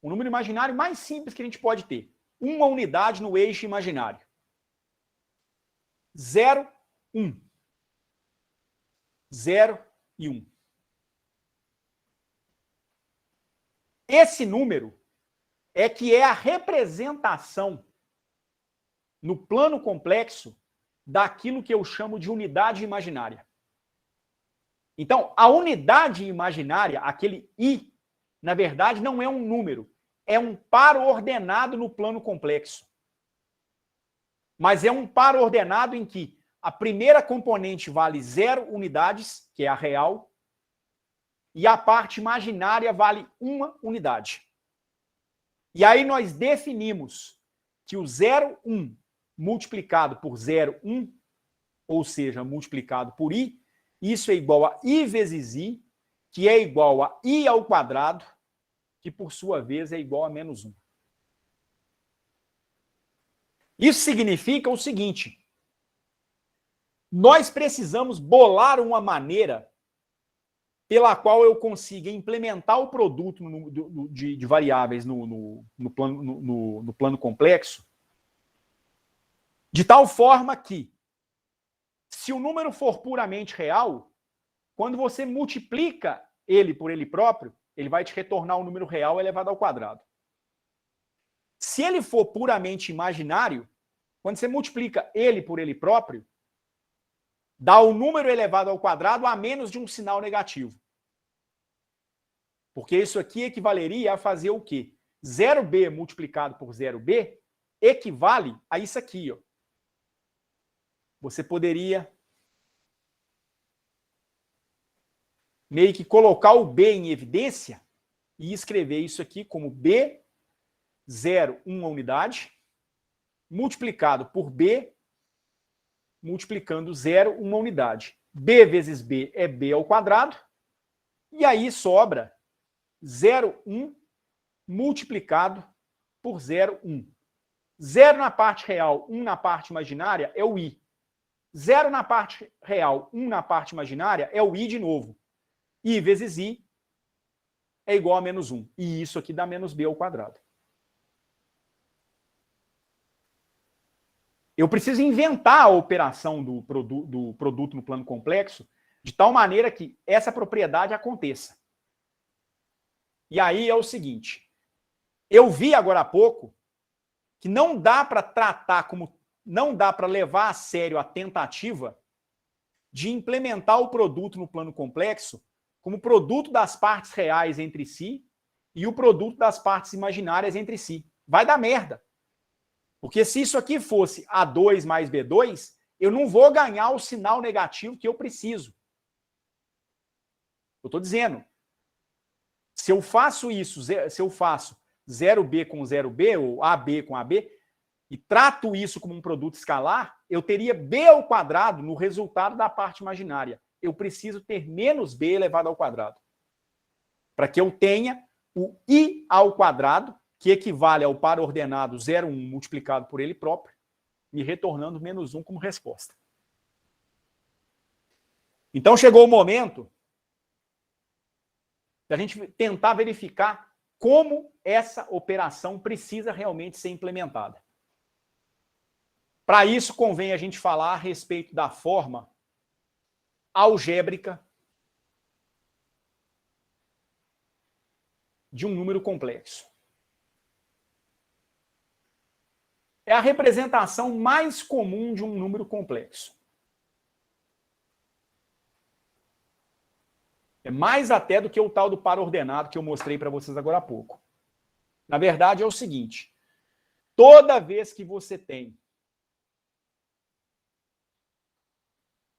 O número imaginário mais simples que a gente pode ter. Uma unidade no eixo imaginário. 0, 1. 0 e 1. Esse número é que é a representação no plano complexo daquilo que eu chamo de unidade imaginária. Então, a unidade imaginária, aquele i, na verdade, não é um número, é um par ordenado no plano complexo. Mas é um par ordenado em que a primeira componente vale 0 unidades, que é a real, e a parte imaginária vale 1 unidade. E aí nós definimos que o 0, 1 multiplicado por 0, 1, ou seja, multiplicado por i, isso é igual a i vezes i, que é igual a i ao quadrado, que por sua vez é igual a menos 1. Isso significa o seguinte: nós precisamos bolar uma maneira pela qual eu consiga implementar o produto de variáveis no plano complexo, de tal forma que, se o número for puramente real, quando você multiplica ele por ele próprio, ele vai te retornar o número real elevado ao quadrado. Se ele for puramente imaginário, quando você multiplica ele por ele próprio, dá o número elevado ao quadrado a menos de um sinal negativo. Porque isso aqui equivaleria a fazer o quê? 0b multiplicado por 0b equivale a isso aqui, ó. Você poderia meio que colocar o B em evidência e escrever isso aqui como B, 0, 1 unidade, multiplicado por B, multiplicando 0, 1 unidade. B vezes B é B ao quadrado, e aí sobra 0, 1 multiplicado por 0, 1. 0 na parte real, 1 na parte imaginária é o I. 0 na parte real, 1 na parte imaginária é o I de novo. I vezes I é igual a menos 1. E isso aqui dá menos B ao quadrado. Eu preciso inventar a operação do produto no plano complexo de tal maneira que essa propriedade aconteça. E aí é o seguinte, eu vi agora há pouco que não dá para tratar como, não dá para levar a sério a tentativa de implementar o produto no plano complexo como produto das partes reais entre si e o produto das partes imaginárias entre si. Vai dar merda. Porque se isso aqui fosse A2 mais B2, eu não vou ganhar o sinal negativo que eu preciso. Eu estou dizendo, se eu faço isso, se eu faço 0B com 0B, ou AB com AB, e trato isso como um produto escalar, eu teria B ao quadrado no resultado da parte imaginária. Eu preciso ter menos B elevado ao quadrado. Para que eu tenha o I ao quadrado, que equivale ao par ordenado 0, 1 multiplicado por ele próprio, me retornando menos 1 como resposta. Então chegou o momento da gente tentar verificar como essa operação precisa realmente ser implementada. Para isso, convém a gente falar a respeito da forma algébrica de um número complexo. É a representação mais comum de um número complexo. É mais até do que o tal do par ordenado que eu mostrei para vocês agora há pouco. Na verdade, é o seguinte, toda vez que você tem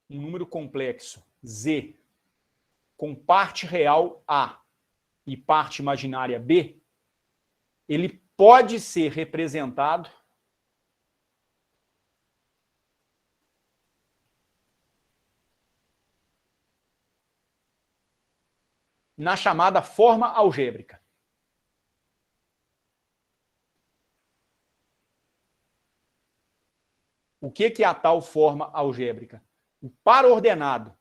um número complexo Z com parte real A e parte imaginária B, ele pode ser representado na chamada forma algébrica. O que é a tal forma algébrica? O par ordenado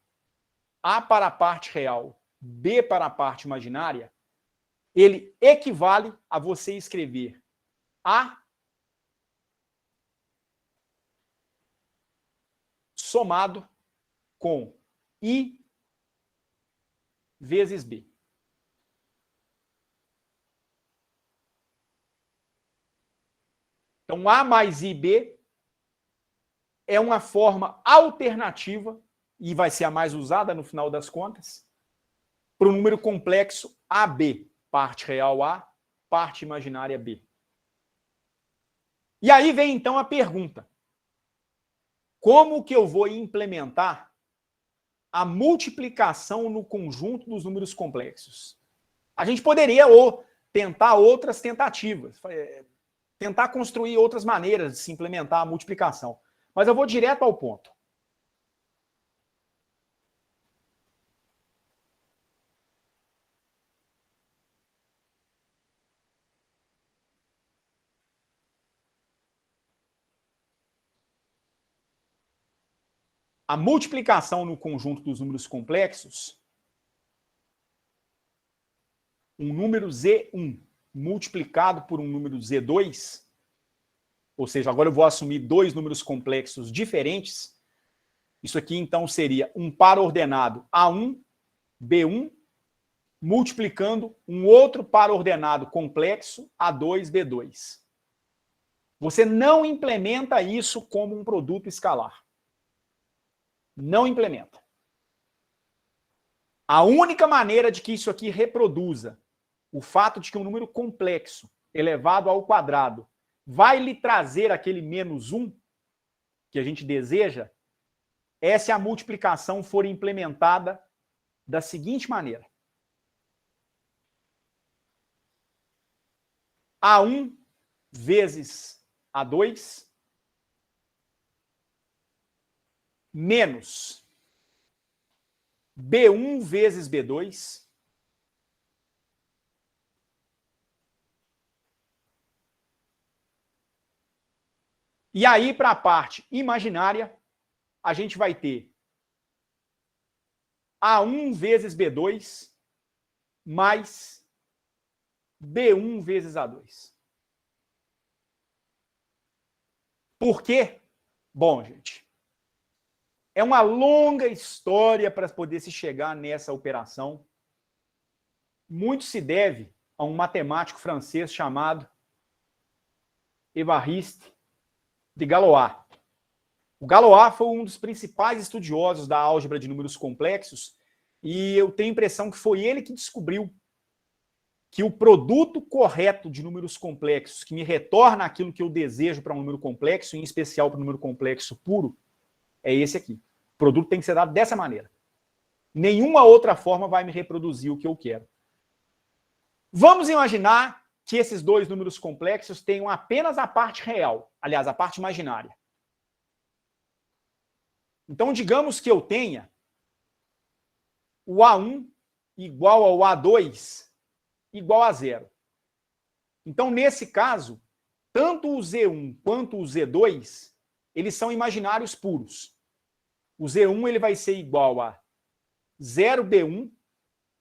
A para a parte real, B para a parte imaginária, ele equivale a você escrever A somado com I vezes B. Então, A mais IB é uma forma alternativa, e vai ser a mais usada no final das contas, para o número complexo AB, parte real A, parte imaginária B. E aí vem então a pergunta: como que eu vou implementar a multiplicação no conjunto dos números complexos? A gente poderia tentar outras tentativas, tentar construir outras maneiras de se implementar a multiplicação. Mas eu vou direto ao ponto. A multiplicação no conjunto dos números complexos, um número Z1 multiplicado por um número Z2, ou seja, agora eu vou assumir dois números complexos diferentes, isso aqui então seria um par ordenado A1, B1, multiplicando um outro par ordenado complexo A2, B2. Você não implementa isso como um produto escalar. Não implementa. A única maneira de que isso aqui reproduza o fato de que um número complexo elevado ao quadrado vai lhe trazer aquele menos 1 que a gente deseja é se a multiplicação for implementada da seguinte maneira. A1 vezes A2 menos B1 vezes B2 e aí, para a parte imaginária, a gente vai ter A1 vezes B2 mais B1 vezes A2. Por quê? Bom, gente, é uma longa história para poder se chegar nessa operação. Muito se deve a um matemático francês chamado Évariste de Galois. O Galois foi um dos principais estudiosos da álgebra de números complexos e eu tenho a impressão que foi ele que descobriu que o produto correto de números complexos, que me retorna aquilo que eu desejo para um número complexo, em especial para um número complexo puro, é esse aqui. O produto tem que ser dado dessa maneira. Nenhuma outra forma vai me reproduzir o que eu quero. Vamos imaginar que esses dois números complexos tenham apenas a parte real, aliás, a parte imaginária. Então, digamos que eu tenha o A1 igual ao A2 igual a zero. Então, nesse caso, tanto o Z1 quanto o Z2, eles são imaginários puros. O Z1 ele vai ser igual a 0B1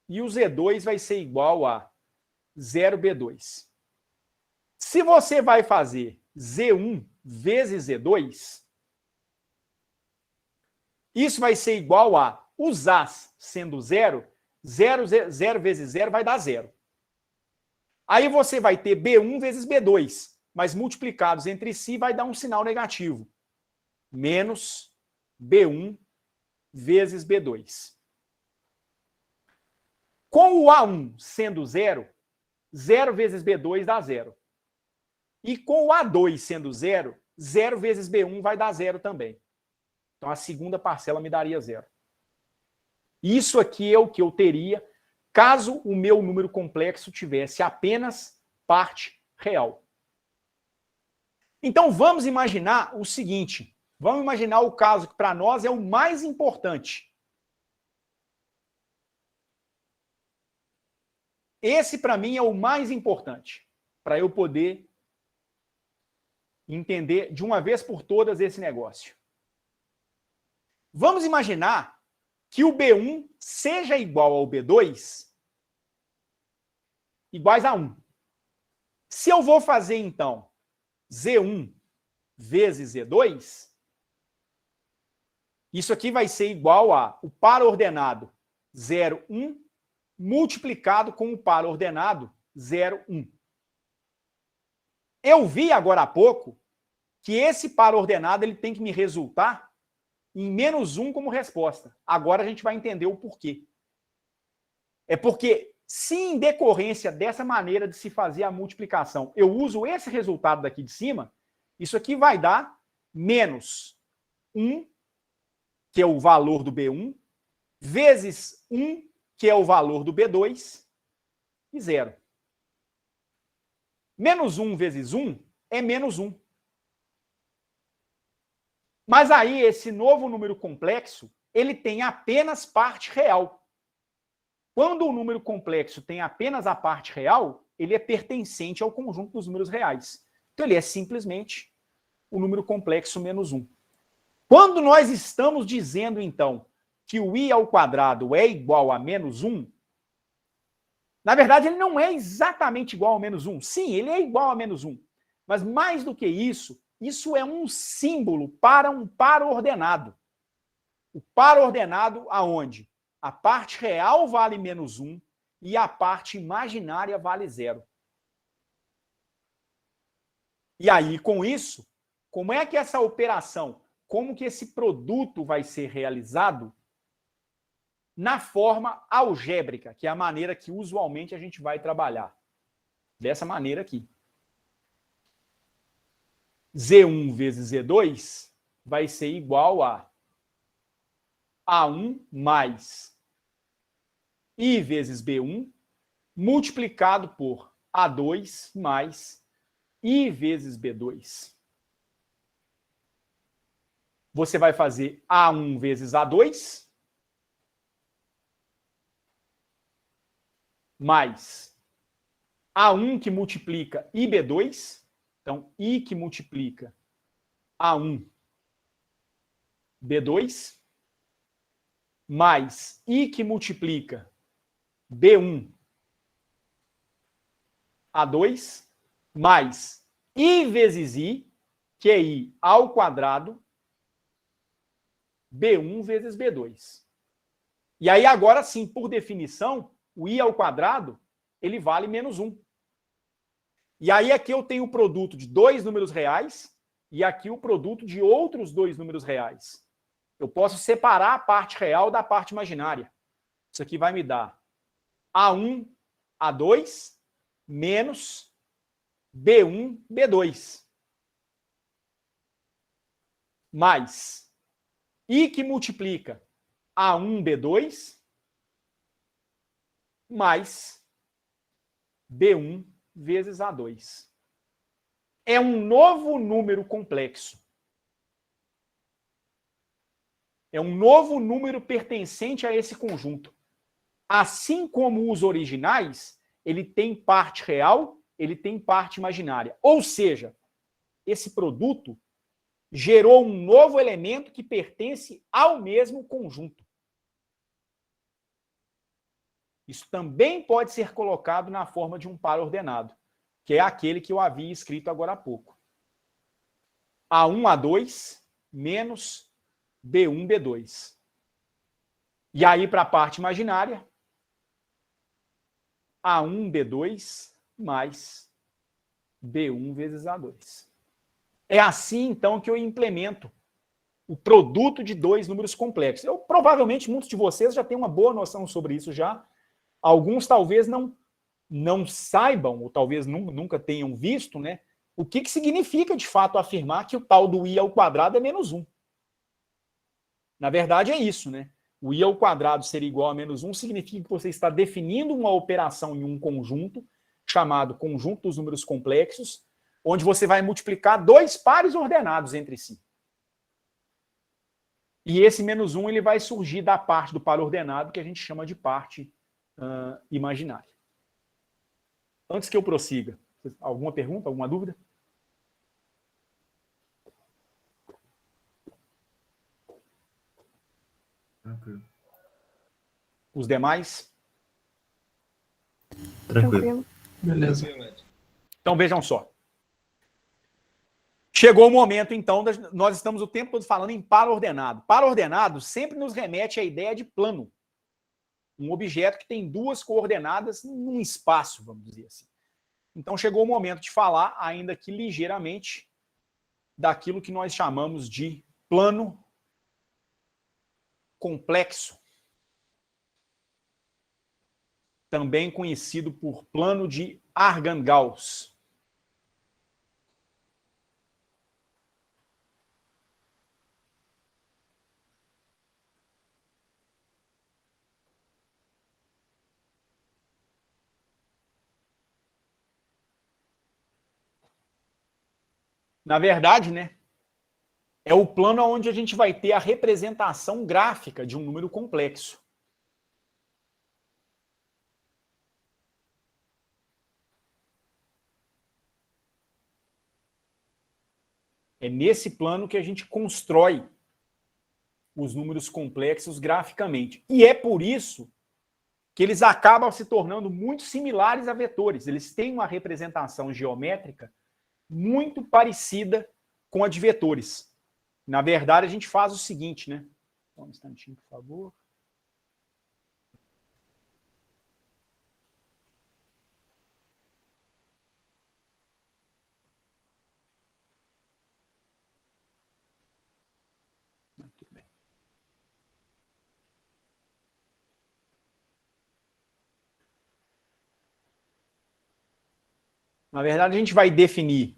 e o Z2 vai ser igual a 0B2. Se você vai fazer Z1 vezes Z2, isso vai ser igual a, os As sendo 0, 0 vezes 0 vai dar 0. Aí você vai ter B1 vezes B2, mas multiplicados entre si vai dar um sinal negativo. Menos B1 vezes B2. Com o A1 sendo 0, 0 vezes B2 dá 0. E com o A2 sendo 0, 0 vezes B1 vai dar 0 também. Então a segunda parcela me daria 0. Isso aqui é o que eu teria caso o meu número complexo tivesse apenas parte real. Então vamos imaginar o seguinte. Vamos imaginar o caso que para nós é o mais importante. Esse para mim é o mais importante, para eu poder entender de uma vez por todas esse negócio. Vamos imaginar que o B1 seja igual ao B2 iguais a 1. Se eu vou fazer, então, Z1 vezes Z2, isso aqui vai ser igual a o par ordenado 0, 1, multiplicado com o par ordenado 0, 1. Eu vi agora há pouco que esse par ordenado ele tem que me resultar em menos 1 como resposta. Agora a gente vai entender o porquê. É porque, se em decorrência dessa maneira de se fazer a multiplicação, eu uso esse resultado daqui de cima, isso aqui vai dar menos 1, que é o valor do B1, vezes 1, que é o valor do B2, e 0. Menos 1 vezes 1 é menos 1. Mas aí, esse novo número complexo, ele tem apenas parte real. Quando o número complexo tem apenas a parte real, ele é pertencente ao conjunto dos números reais. Então, ele é simplesmente o número complexo menos 1. Quando nós estamos dizendo, então, que o i ao quadrado é igual a menos 1, na verdade, ele não é exatamente igual a menos 1. Sim, ele é igual a menos 1. Mas, mais do que isso, isso é um símbolo para um par ordenado. O par ordenado aonde a parte real vale menos 1 e a parte imaginária vale 0. E aí, com isso, como é que essa operação, como que esse produto vai ser realizado na forma algébrica, que é a maneira que usualmente a gente vai trabalhar. Dessa maneira aqui. Z1 vezes Z2 vai ser igual a A1 mais I vezes B1 multiplicado por A2 mais I vezes B2. Você vai fazer A1 vezes A2 mais A1 que multiplica IB2, então I que multiplica A1 B2, mais I que multiplica B1 A2, mais I vezes I, que é I ao quadrado, B1 vezes B2. E aí agora sim, por definição, o I ao quadrado, ele vale menos 1. E aí aqui eu tenho o produto de dois números reais e aqui o produto de outros dois números reais. Eu posso separar a parte real da parte imaginária. Isso aqui vai me dar A1, A2, menos B1, B2. Mais I que multiplica A1, B2, mais B1 vezes A2. É um novo número complexo. É um novo número pertencente a esse conjunto. Assim como os originais, ele tem parte real, ele tem parte imaginária. Ou seja, esse produto gerou um novo elemento que pertence ao mesmo conjunto. Isso também pode ser colocado na forma de um par ordenado, que é aquele que eu havia escrito agora há pouco. A1, A2, menos B1, B2. E aí, para a parte imaginária, A1, B2, mais B1 vezes A2. É assim, então, que eu implemento o produto de dois números complexos. Provavelmente, muitos de vocês já têm uma boa noção sobre isso já. Alguns talvez não saibam, ou talvez nunca tenham visto, né, o que significa, de fato, afirmar que o tal do I ao quadrado é menos 1. Na verdade, é isso, né? O I ao quadrado ser igual a menos 1 significa que você está definindo uma operação em um conjunto, chamado conjunto dos números complexos, onde você vai multiplicar dois pares ordenados entre si. E esse menos 1 ele vai surgir da parte do par ordenado, que a gente chama de parte imaginária. Antes que eu prossiga, alguma pergunta, alguma dúvida? Tranquilo. Os demais? Tranquilo. Beleza. Então vejam só. Chegou o momento, então, nós estamos o tempo todo falando em par ordenado. Par ordenado sempre nos remete à ideia de plano. Um objeto que tem duas coordenadas num espaço, vamos dizer assim. Então chegou o momento de falar, ainda que ligeiramente, daquilo que nós chamamos de plano complexo. Também conhecido por plano de Argand-Gauss. Na verdade, né, é o plano onde a gente vai ter a representação gráfica de um número complexo. É nesse plano que a gente constrói os números complexos graficamente. E é por isso que eles acabam se tornando muito similares a vetores. Eles têm uma representação geométrica muito parecida com a de vetores. Na verdade, a gente faz o seguinte, né? Só um instantinho, por favor. Tudo bem. Na verdade, a gente vai definir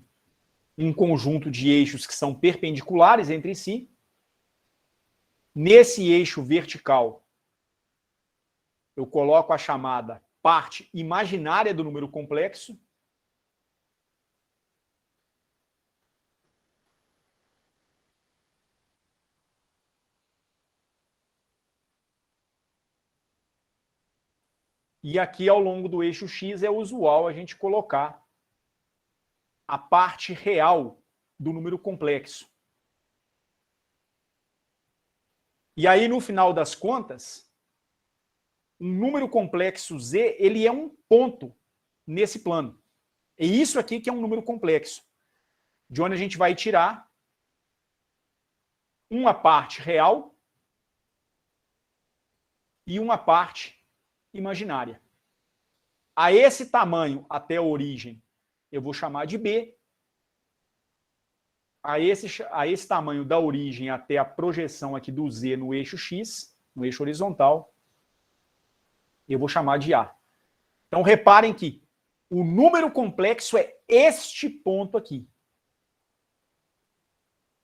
um conjunto de eixos que são perpendiculares entre si. Nesse eixo vertical, eu coloco a chamada parte imaginária do número complexo. E aqui, ao longo do eixo X, é usual a gente colocar a parte real do número complexo. E aí, no final das contas, um número complexo Z, ele é um ponto nesse plano. É isso aqui que é um número complexo, de onde a gente vai tirar uma parte real e uma parte imaginária. A esse tamanho até a origem, eu vou chamar de B. A esse tamanho da origem até a projeção aqui do Z no eixo X, no eixo horizontal, eu vou chamar de A. Então, reparem que o número complexo é este ponto aqui.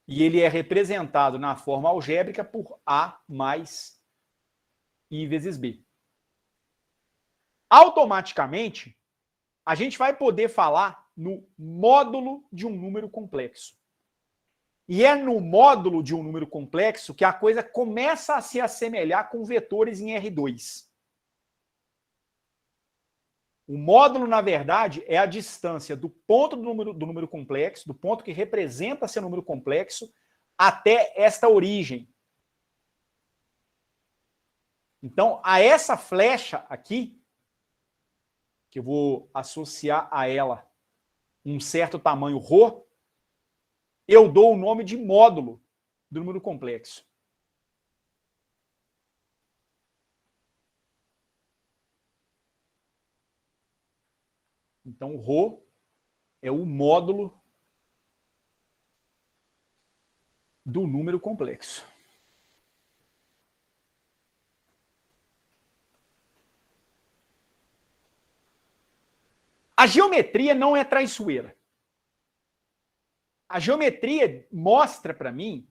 E ele é representado na forma algébrica por A mais I vezes B. Automaticamente, a gente vai poder falar no módulo de um número complexo. E é no módulo de um número complexo que a coisa começa a se assemelhar com vetores em R2. O módulo, na verdade, é a distância do ponto do número complexo, do ponto que representa ser número complexo, até esta origem. Então, a essa flecha aqui, que eu vou associar a ela um certo tamanho ρ, eu dou o nome de módulo do número complexo. Então, ρ é o módulo do número complexo. A geometria não é traiçoeira. A geometria mostra para mim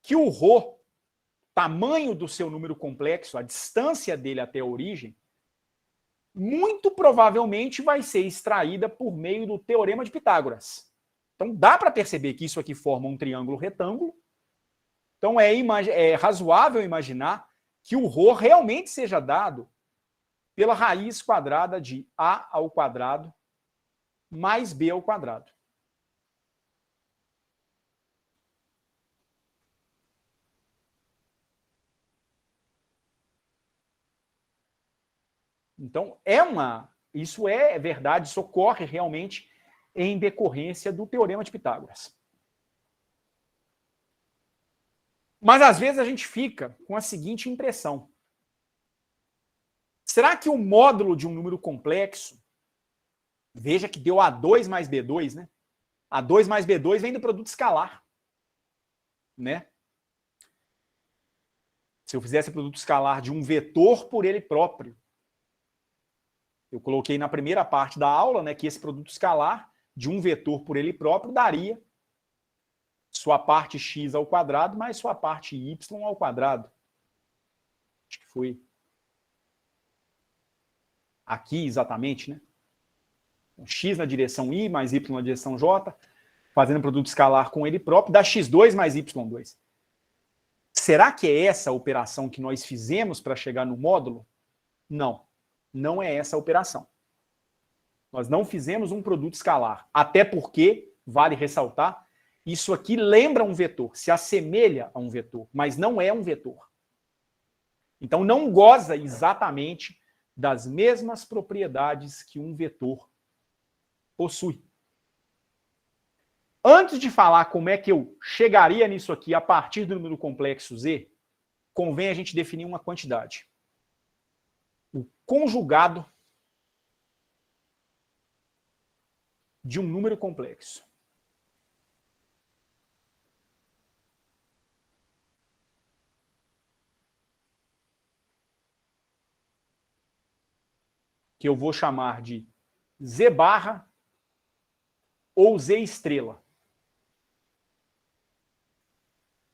que o ρ, tamanho do seu número complexo, a distância dele até a origem, muito provavelmente vai ser extraída por meio do teorema de Pitágoras. Então dá para perceber que isso aqui forma um triângulo retângulo. Então é razoável imaginar que o ρ realmente seja dado pela raiz quadrada de A ao quadrado mais B ao quadrado. Então, isso é verdade, isso ocorre realmente em decorrência do teorema de Pitágoras. Mas, às vezes, a gente fica com a seguinte impressão. Será que o módulo de um número complexo, veja que deu A2 mais B2, né? A2 mais B2 vem do produto escalar, né? Se eu fizesse produto escalar de um vetor por ele próprio, eu coloquei na primeira parte da aula, né, que esse produto escalar de um vetor por ele próprio daria sua parte x ao quadrado mais sua parte y ao quadrado. Acho que foi aqui exatamente, né? X na direção y mais y na direção j, fazendo produto escalar com ele próprio, dá x2 mais y2. Será que é essa a operação que nós fizemos para chegar no módulo? Não. Não é essa a operação. Nós não fizemos um produto escalar. Até porque, vale ressaltar, isso aqui lembra um vetor, se assemelha a um vetor, mas não é um vetor. Então, não goza exatamente das mesmas propriedades que um vetor possui. Antes de falar como é que eu chegaria nisso aqui a partir do número complexo Z, convém a gente definir uma quantidade. O conjugado de um número complexo. Que eu vou chamar de Z barra ou Z estrela.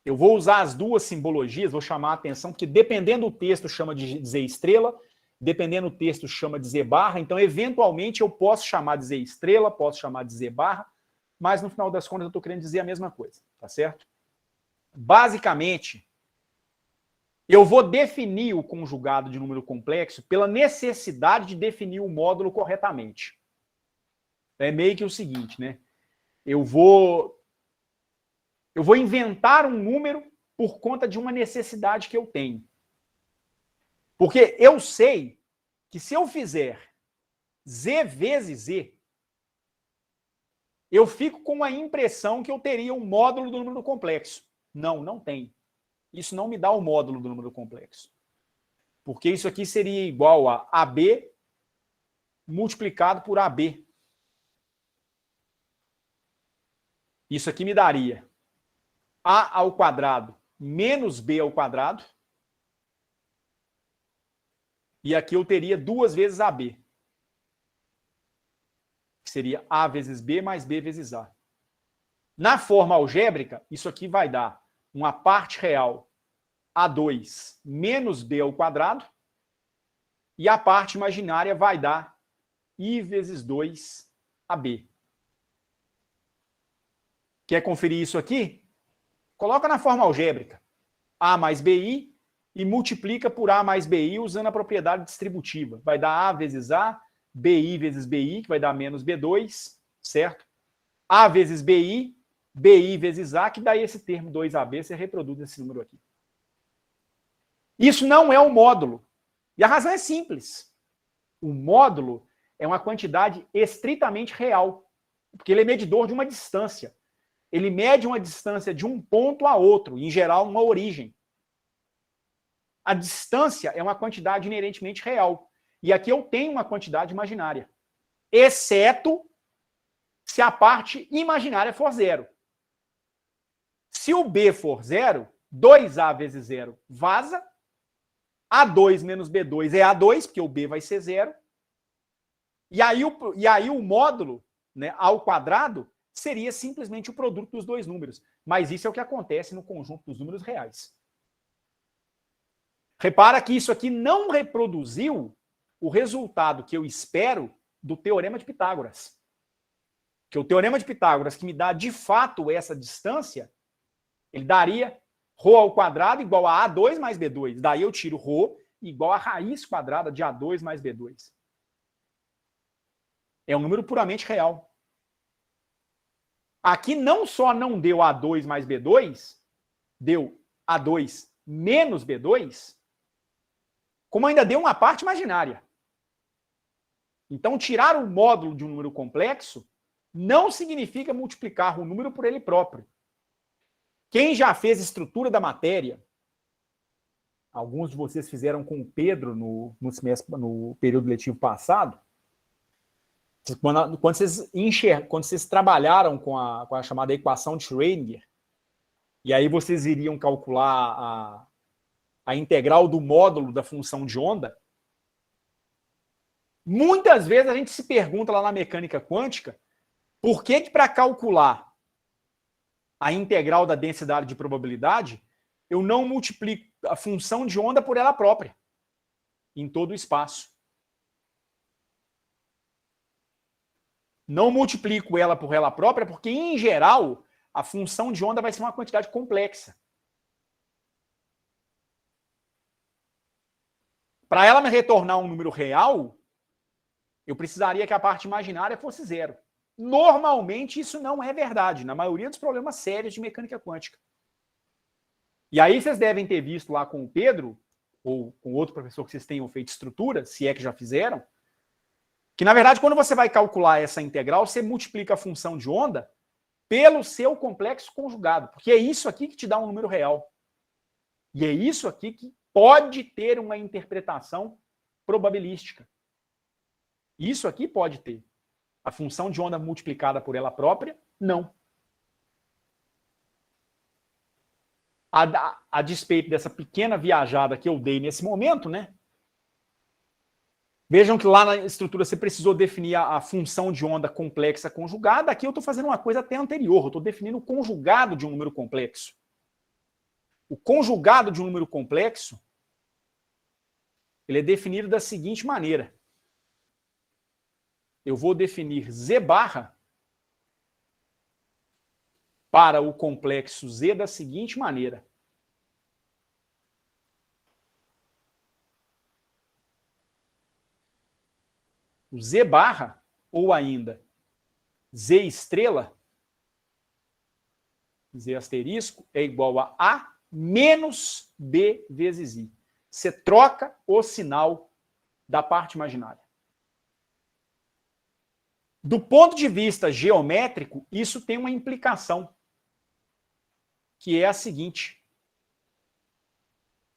Eu vou usar as duas simbologias, vou chamar a atenção, porque dependendo do texto chama de Z estrela, dependendo do texto, chama de Z barra, então, eventualmente, eu posso chamar de Z estrela, posso chamar de Z barra, mas, no final das contas, eu estou querendo dizer a mesma coisa, tá certo? Basicamente, eu vou definir o conjugado de número complexo pela necessidade de definir o módulo corretamente. É meio que o seguinte, né? Eu vou inventar um número por conta de uma necessidade que eu tenho. Porque eu sei que se eu fizer Z vezes Z, eu fico com a impressão que eu teria um módulo do número complexo. Não, não tem. Isso não me dá o módulo do número complexo. Porque isso aqui seria igual a AB multiplicado por AB. Isso aqui me daria A ao quadrado menos B ao quadrado. E aqui eu teria 2 vezes AB. Que seria A vezes B mais B vezes A. Na forma algébrica, isso aqui vai dar uma parte real A2 menos B ao quadrado. E a parte imaginária vai dar I vezes 2 AB. Quer conferir isso aqui? Coloca na forma algébrica. A mais BI e multiplica por A mais BI usando a propriedade distributiva. Vai dar A vezes A, BI vezes BI, que vai dar menos B2, certo? A vezes BI, BI vezes A, que dá esse termo 2AB, você reproduz esse número aqui. Isso não é um módulo. E a razão é simples. O módulo é uma quantidade estritamente real, porque ele é medidor de uma distância. Ele mede uma distância de um ponto a outro, em geral, uma origem. A distância é uma quantidade inerentemente real. E aqui eu tenho uma quantidade imaginária. Exceto se a parte imaginária for zero. Se o B for zero, 2A vezes zero vaza. A2 menos B2 é A2, porque o B vai ser zero. E aí o módulo, né, ao quadrado seria simplesmente o produto dos dois números. Mas isso é o que acontece no conjunto dos números reais. Repara que isso aqui não reproduziu o resultado que eu espero do Teorema de Pitágoras. Que o Teorema de Pitágoras, que me dá de fato essa distância, ele daria ρ ao quadrado igual a A2 mais B2. Daí eu tiro ρ igual a raiz quadrada de A2 mais B2. É um número puramente real. Aqui não só não deu A2 mais B2, deu A2 menos B2, como ainda deu uma parte imaginária. Então, tirar o módulo de um número complexo não significa multiplicar o número por ele próprio. Quem já fez estrutura da matéria, alguns de vocês fizeram com o Pedro no período letivo passado, quando vocês trabalharam com a chamada equação de Schrödinger, e aí vocês iriam calcular a integral do módulo da função de onda, muitas vezes a gente se pergunta lá na mecânica quântica por que para calcular a integral da densidade de probabilidade eu não multiplico a função de onda por ela própria em todo o espaço. Não multiplico ela por ela própria porque, em geral, a função de onda vai ser uma quantidade complexa. Para ela me retornar um número real, eu precisaria que a parte imaginária fosse zero. Normalmente, isso não é verdade, na maioria dos problemas sérios de mecânica quântica. E aí vocês devem ter visto lá com o Pedro, ou com outro professor que vocês tenham feito estrutura, se é que já fizeram, que, na verdade, quando você vai calcular essa integral, você multiplica a função de onda pelo seu complexo conjugado, porque é isso aqui que te dá um número real. E é isso aqui que pode ter uma interpretação probabilística. Isso aqui pode ter. A função de onda multiplicada por ela própria, não. A despeito dessa pequena viajada que eu dei nesse momento, né? Vejam que lá na estrutura você precisou definir a função de onda complexa conjugada. Aqui eu estou fazendo uma coisa até anterior. Eu estou definindo o conjugado de um número complexo. O conjugado de um número complexo ele é definido da seguinte maneira. Eu vou definir Z barra para o complexo Z da seguinte maneira. O Z barra, ou ainda Z estrela, Z asterisco, é igual a A menos B vezes I. Você troca o sinal da parte imaginária. Do ponto de vista geométrico, isso tem uma implicação, que é a seguinte.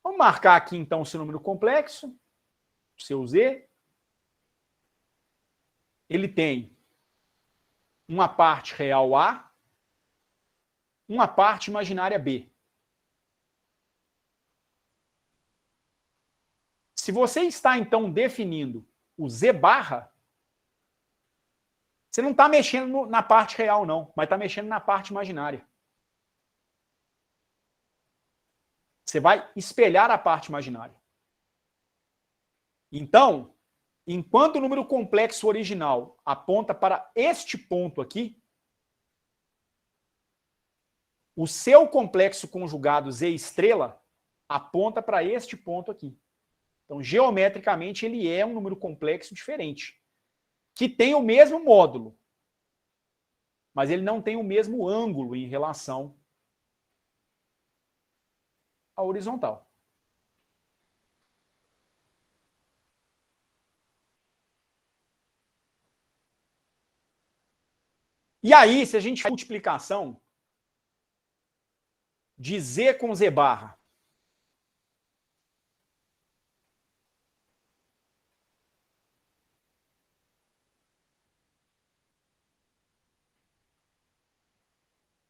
Vamos marcar aqui, então, o seu número complexo, o seu Z. Ele tem uma parte real A, uma parte imaginária B. Se você está, então, definindo o Z barra, você não está mexendo na parte real, não, mas está mexendo na parte imaginária. Você vai espelhar a parte imaginária. Então, enquanto o número complexo original aponta para este ponto aqui, o seu complexo conjugado Z estrela aponta para este ponto aqui. Então, geometricamente, ele é um número complexo diferente, que tem o mesmo módulo, mas ele não tem o mesmo ângulo em relação à horizontal. E aí, se a gente faz multiplicação de Z com Z barra,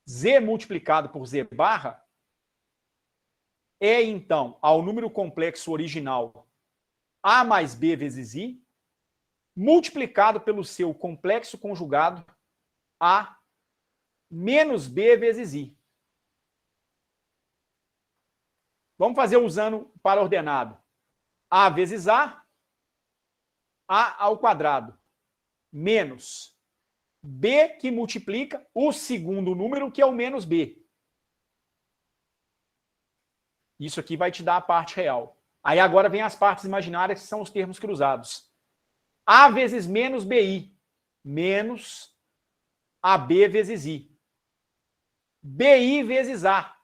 Z multiplicado por Z barra é, então, ao número complexo original A mais B vezes I, multiplicado pelo seu complexo conjugado A menos B vezes I. Vamos fazer usando para ordenado. A vezes A ao quadrado, menos B que multiplica o segundo número, que é o menos B. Isso aqui vai te dar a parte real. Aí agora vem as partes imaginárias, que são os termos cruzados. A vezes menos BI, menos AB vezes I. BI vezes A.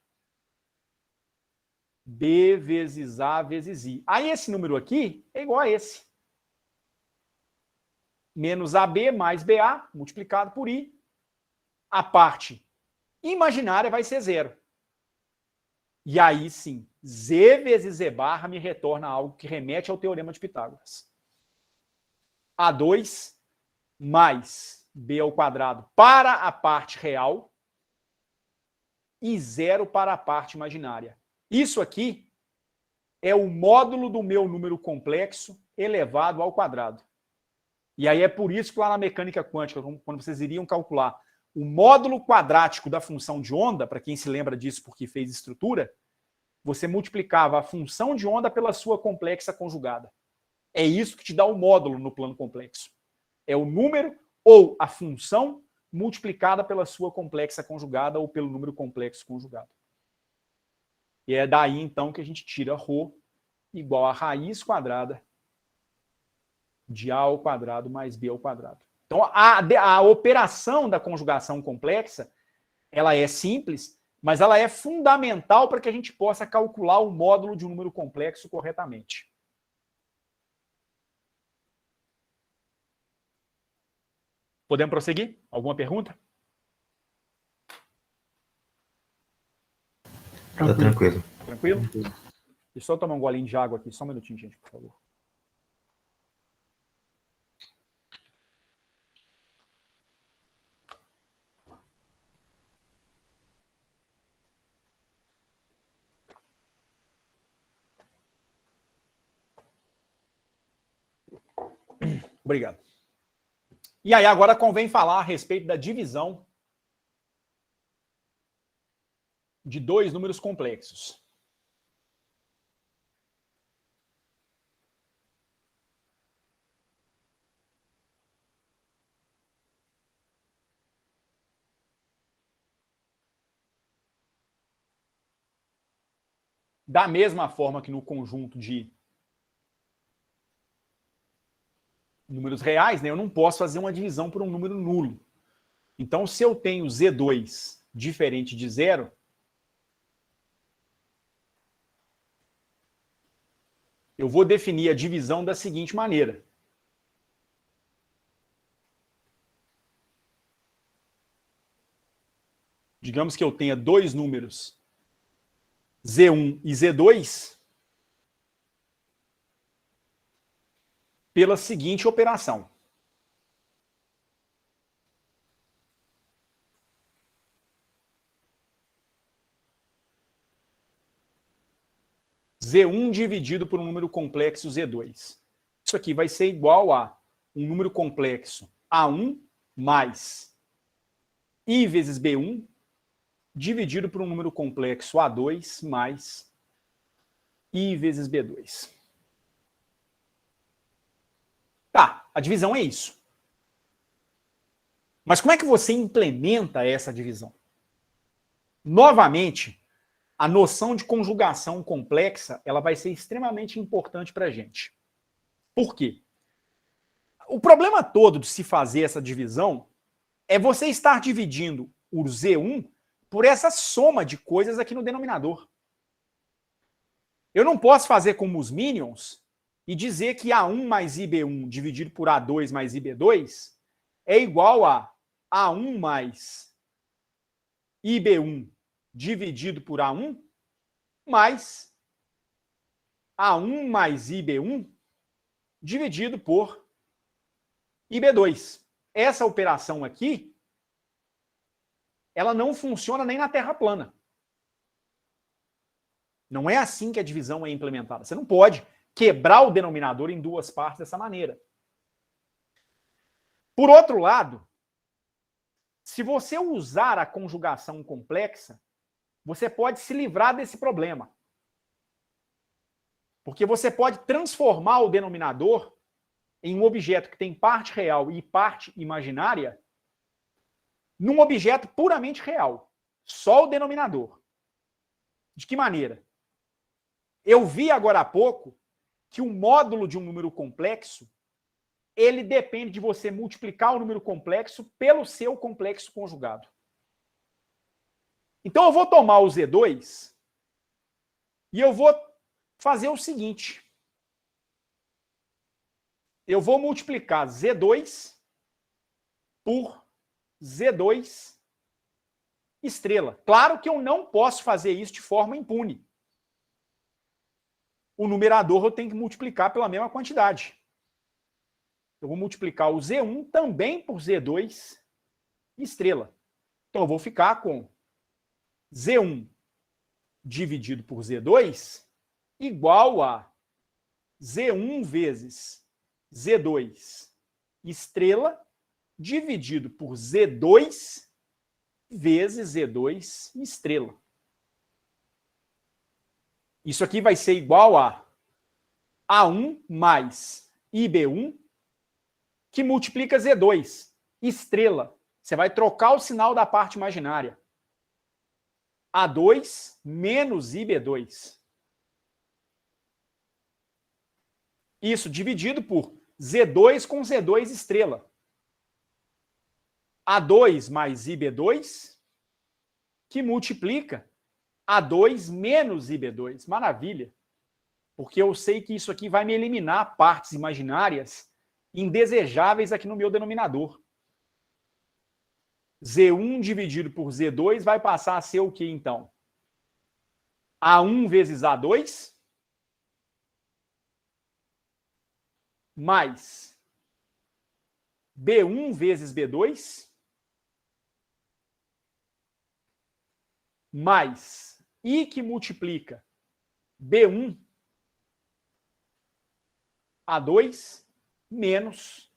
B vezes A vezes I. Aí esse número aqui é igual a esse. Menos AB mais BA, multiplicado por I. A parte imaginária vai ser zero. E aí sim, Z vezes Z barra me retorna algo que remete ao teorema de Pitágoras. A2 mais B ao quadrado para a parte real e zero para a parte imaginária. Isso aqui é o módulo do meu número complexo elevado ao quadrado. E aí é por isso que lá na mecânica quântica, quando vocês iriam calcular o módulo quadrático da função de onda, para quem se lembra disso porque fez estrutura, você multiplicava a função de onda pela sua complexa conjugada. É isso que te dá o módulo no plano complexo. É o número ou a função multiplicada pela sua complexa conjugada ou pelo número complexo conjugado. E é daí, então, que a gente tira ρ igual a raiz quadrada de A ao quadrado mais B ao quadrado. Então, a operação da conjugação complexa, ela é simples, mas ela é fundamental para que a gente possa calcular o módulo de um número complexo corretamente. Podemos prosseguir? Alguma pergunta? Tá tranquilo. Tranquilo? Deixa eu só tomar um golinho de água aqui, só um minutinho, gente, por favor. Obrigado. E aí agora convém falar a respeito da divisão de dois números complexos. Da mesma forma que no conjunto de números reais, né, eu não posso fazer uma divisão por um número nulo. Então, se eu tenho Z2 diferente de zero, eu vou definir a divisão da seguinte maneira. Digamos que eu tenha dois números, Z1 e Z2, pela seguinte operação. Z1 dividido por um número complexo Z2. Isso aqui vai ser igual a um número complexo A1 mais I vezes B1 dividido por um número complexo A2 mais I vezes B2. Tá, a divisão é isso. Mas como é que você implementa essa divisão? Novamente, a noção de conjugação complexa ela vai ser extremamente importante para a gente. Por quê? O problema todo de se fazer essa divisão é você estar dividindo o Z1 por essa soma de coisas aqui no denominador. Eu não posso fazer como os minions e dizer que A1 mais IB1 dividido por A2 mais IB2 é igual a A1 mais IB1 dividido por A1 mais A1 mais IB1 dividido por IB2. Essa operação aqui, ela não funciona nem na Terra plana. Não é assim que a divisão é implementada. Você não pode quebrar o denominador em duas partes dessa maneira. Por outro lado, se você usar a conjugação complexa, você pode se livrar desse problema. Porque você pode transformar o denominador em um objeto que tem parte real e parte imaginária num objeto puramente real. Só o denominador. De que maneira? Eu vi agora há pouco que o módulo de um número complexo ele depende de você multiplicar o número complexo pelo seu complexo conjugado. Então eu vou tomar o Z2 e eu vou fazer o seguinte. Eu vou multiplicar Z2 por Z2 estrela. Claro que eu não posso fazer isso de forma impune. O numerador eu tenho que multiplicar pela mesma quantidade. Eu vou multiplicar o Z1 também por Z2 estrela. Então eu vou ficar com Z1 dividido por Z2 igual a Z1 vezes Z2 estrela dividido por Z2 vezes Z2 estrela. Isso aqui vai ser igual a A1 mais IB1, que multiplica Z2, estrela. Você vai trocar o sinal da parte imaginária. A2 menos IB2. Isso dividido por Z2 com Z2 estrela. A2 mais IB2, que multiplica A2 menos IB2. Maravilha. Porque eu sei que isso aqui vai me eliminar partes imaginárias indesejáveis aqui no meu denominador. Z1 dividido por Z2 vai passar a ser o que, então? A1 vezes A2 mais B1 vezes B2 mais I que multiplica B1 A2 menos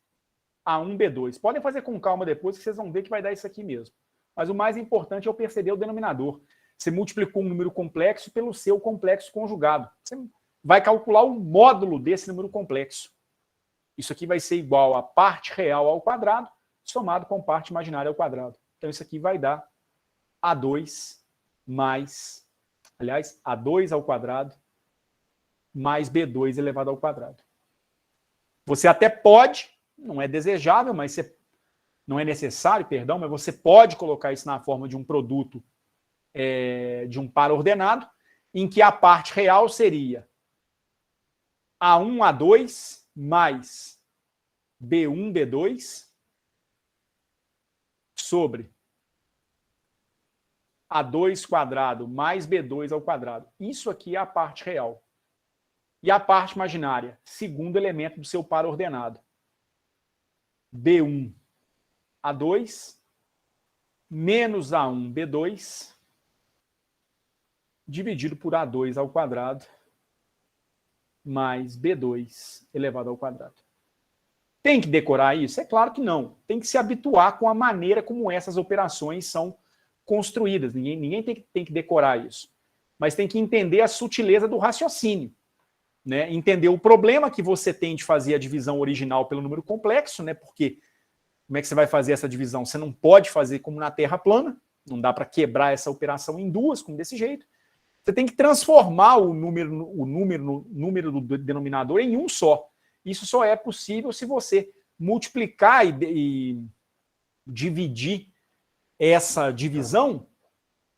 A1 B2. Podem fazer com calma depois que vocês vão ver que vai dar isso aqui mesmo. Mas o mais importante é eu perceber o denominador. Você multiplicou um número complexo pelo seu complexo conjugado. Você vai calcular o módulo desse número complexo. Isso aqui vai ser igual a parte real ao quadrado somado com parte imaginária ao quadrado. Então isso aqui vai dar A2 mais Aliás, A2 ao quadrado mais B2 elevado ao quadrado. Você até pode, não é desejável, mas não é necessário, perdão, mas você pode colocar isso na forma de um produto de um par ordenado, em que a parte real seria A1, A2 mais B1, B2 sobre A2 quadrado mais B2 ao quadrado. Isso aqui é a parte real. E a parte imaginária, segundo elemento do seu par ordenado. B1, A2 menos A1, B2 dividido por A2 ao quadrado mais B2 elevado ao quadrado. Tem que decorar isso? É claro que não. Tem que se habituar com a maneira como essas operações são construídas. Ninguém tem que decorar isso. Mas tem que entender a sutileza do raciocínio. Né? Entender o problema que você tem de fazer a divisão original pelo número complexo, né? Porque como é que você vai fazer essa divisão? Você não pode fazer como na Terra plana, não dá para quebrar essa operação em duas, como desse jeito. Você tem que transformar o número do denominador em um só. Isso só é possível se você multiplicar e dividir essa divisão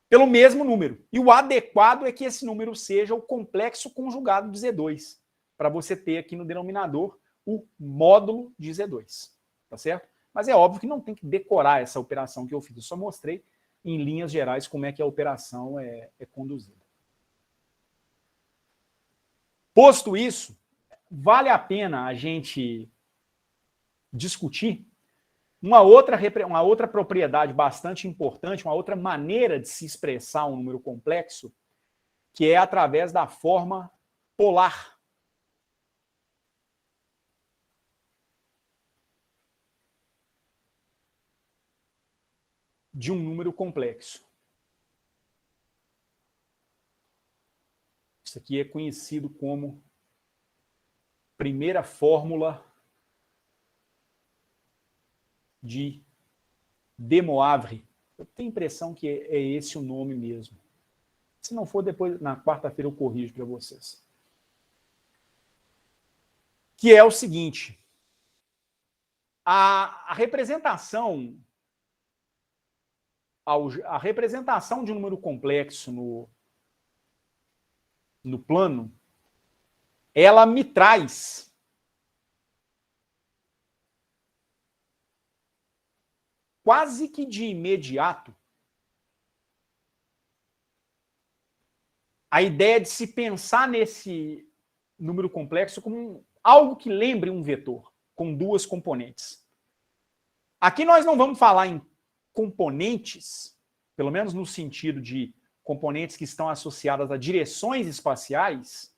pelo mesmo número. E o adequado é que esse número seja o complexo conjugado de Z2, para você ter aqui no denominador o módulo de Z2. Tá certo? Mas é óbvio que não tem que decorar essa operação que eu fiz. Eu só mostrei em linhas gerais como é que a operação é conduzida. Posto isso, vale a pena a gente discutir uma outra propriedade bastante importante, uma outra maneira de se expressar um número complexo, que é através da forma polar. De um número complexo. Isso aqui é conhecido como primeira fórmula de De Moivre. Eu tenho a impressão que é esse o nome mesmo. Se não for, depois, na quarta-feira, eu corrijo para vocês. Que é o seguinte. A representação de um número complexo no plano, ela me traz quase que de imediato a ideia de se pensar nesse número complexo como algo que lembre um vetor, com duas componentes. Aqui nós não vamos falar em componentes, pelo menos no sentido de componentes que estão associadas a direções espaciais,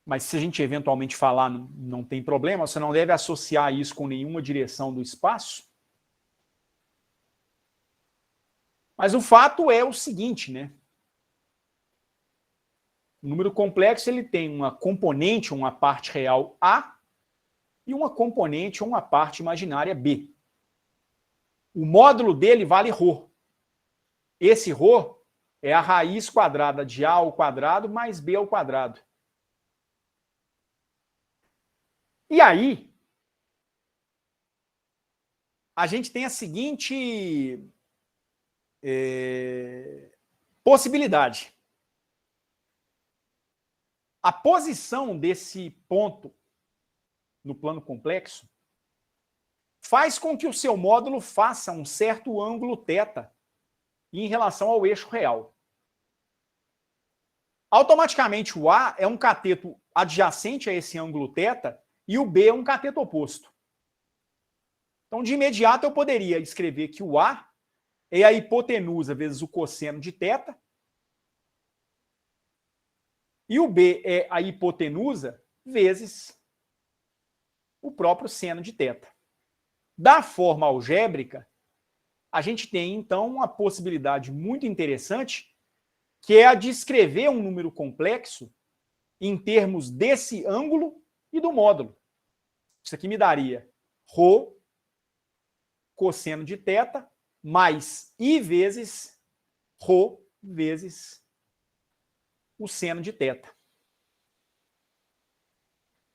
mas se a gente eventualmente falar, não tem problema, você não deve associar isso com nenhuma direção do espaço. Mas o fato é o seguinte, né? O número complexo ele tem uma componente, uma parte real A, e uma componente, uma parte imaginária B. O módulo dele vale ρ. Esse ρ é a raiz quadrada de A ao quadrado mais B ao quadrado. E aí, a gente tem a seguinte possibilidade. A posição desse ponto no plano complexo faz com que o seu módulo faça um certo ângulo θ em relação ao eixo real. Automaticamente o A é um cateto adjacente a esse ângulo θ e o B é um cateto oposto. Então, de imediato, eu poderia escrever que o A é a hipotenusa vezes o cosseno de θ e o B é a hipotenusa vezes o próprio seno de θ. Da forma algébrica, a gente tem, então, uma possibilidade muito interessante, que é a de escrever um número complexo em termos desse ângulo e do módulo. Isso aqui me daria ρ cosseno de θ mais I vezes Rho vezes o seno de θ.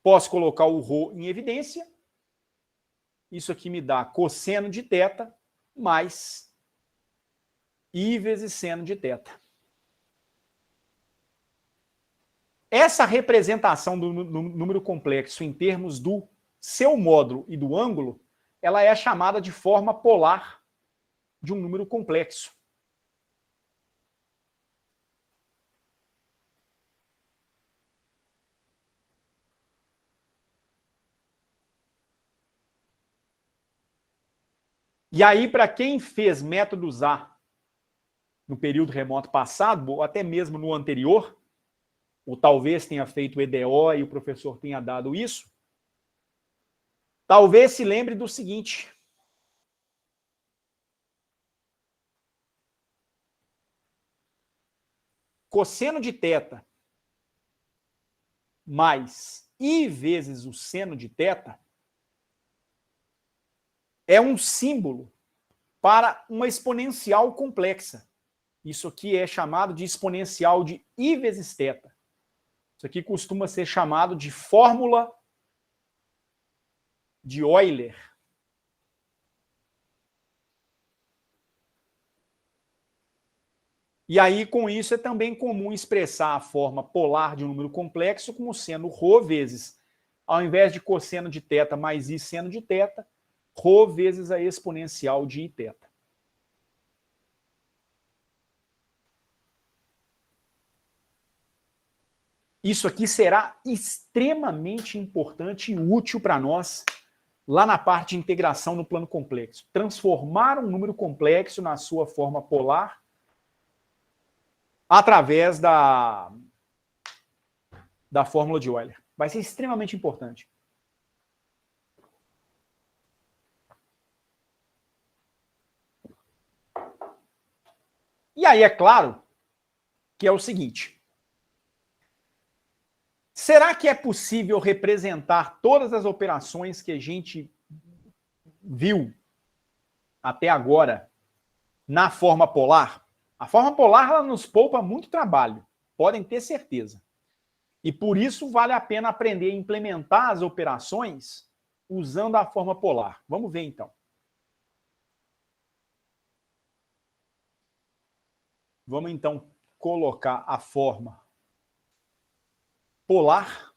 Posso colocar o Rho em evidência. Isso aqui me dá cosseno de θ mais I vezes seno de θ. Essa representação do número complexo em termos do seu módulo e do ângulo, ela é chamada de forma polar de um número complexo. E aí, para quem fez métodos A no período remoto passado, ou até mesmo no anterior, ou talvez tenha feito EDO e o professor tenha dado isso, talvez se lembre do seguinte. Cosseno de θ mais I vezes o seno de θ é um símbolo para uma exponencial complexa. Isso aqui é chamado de exponencial de I vezes θ. Isso aqui costuma ser chamado de fórmula de Euler. E aí, com isso, é também comum expressar a forma polar de um número complexo como sendo Rho vezes, ao invés de cosseno de θ mais I seno de θ, Rho vezes a exponencial de Iθ. Isso aqui será extremamente importante e útil para nós lá na parte de integração no plano complexo. Transformar um número complexo na sua forma polar através da fórmula de Euler. Vai ser extremamente importante. E aí, é claro que é o seguinte. Será que é possível representar todas as operações que a gente viu até agora na forma polar? A forma polar ela nos poupa muito trabalho, podem ter certeza. E por isso vale a pena aprender a implementar as operações usando a forma polar. Vamos ver então. Vamos então colocar a forma polar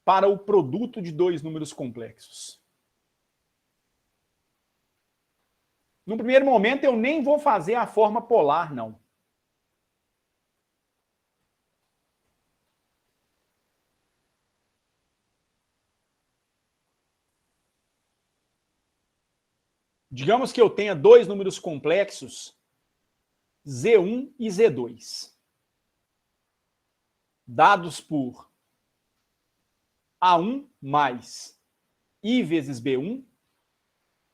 para o produto de dois números complexos. No primeiro momento, eu nem vou fazer a forma polar, não. Digamos que eu tenha dois números complexos, Z1 e Z2, dados por A1 mais I vezes B1,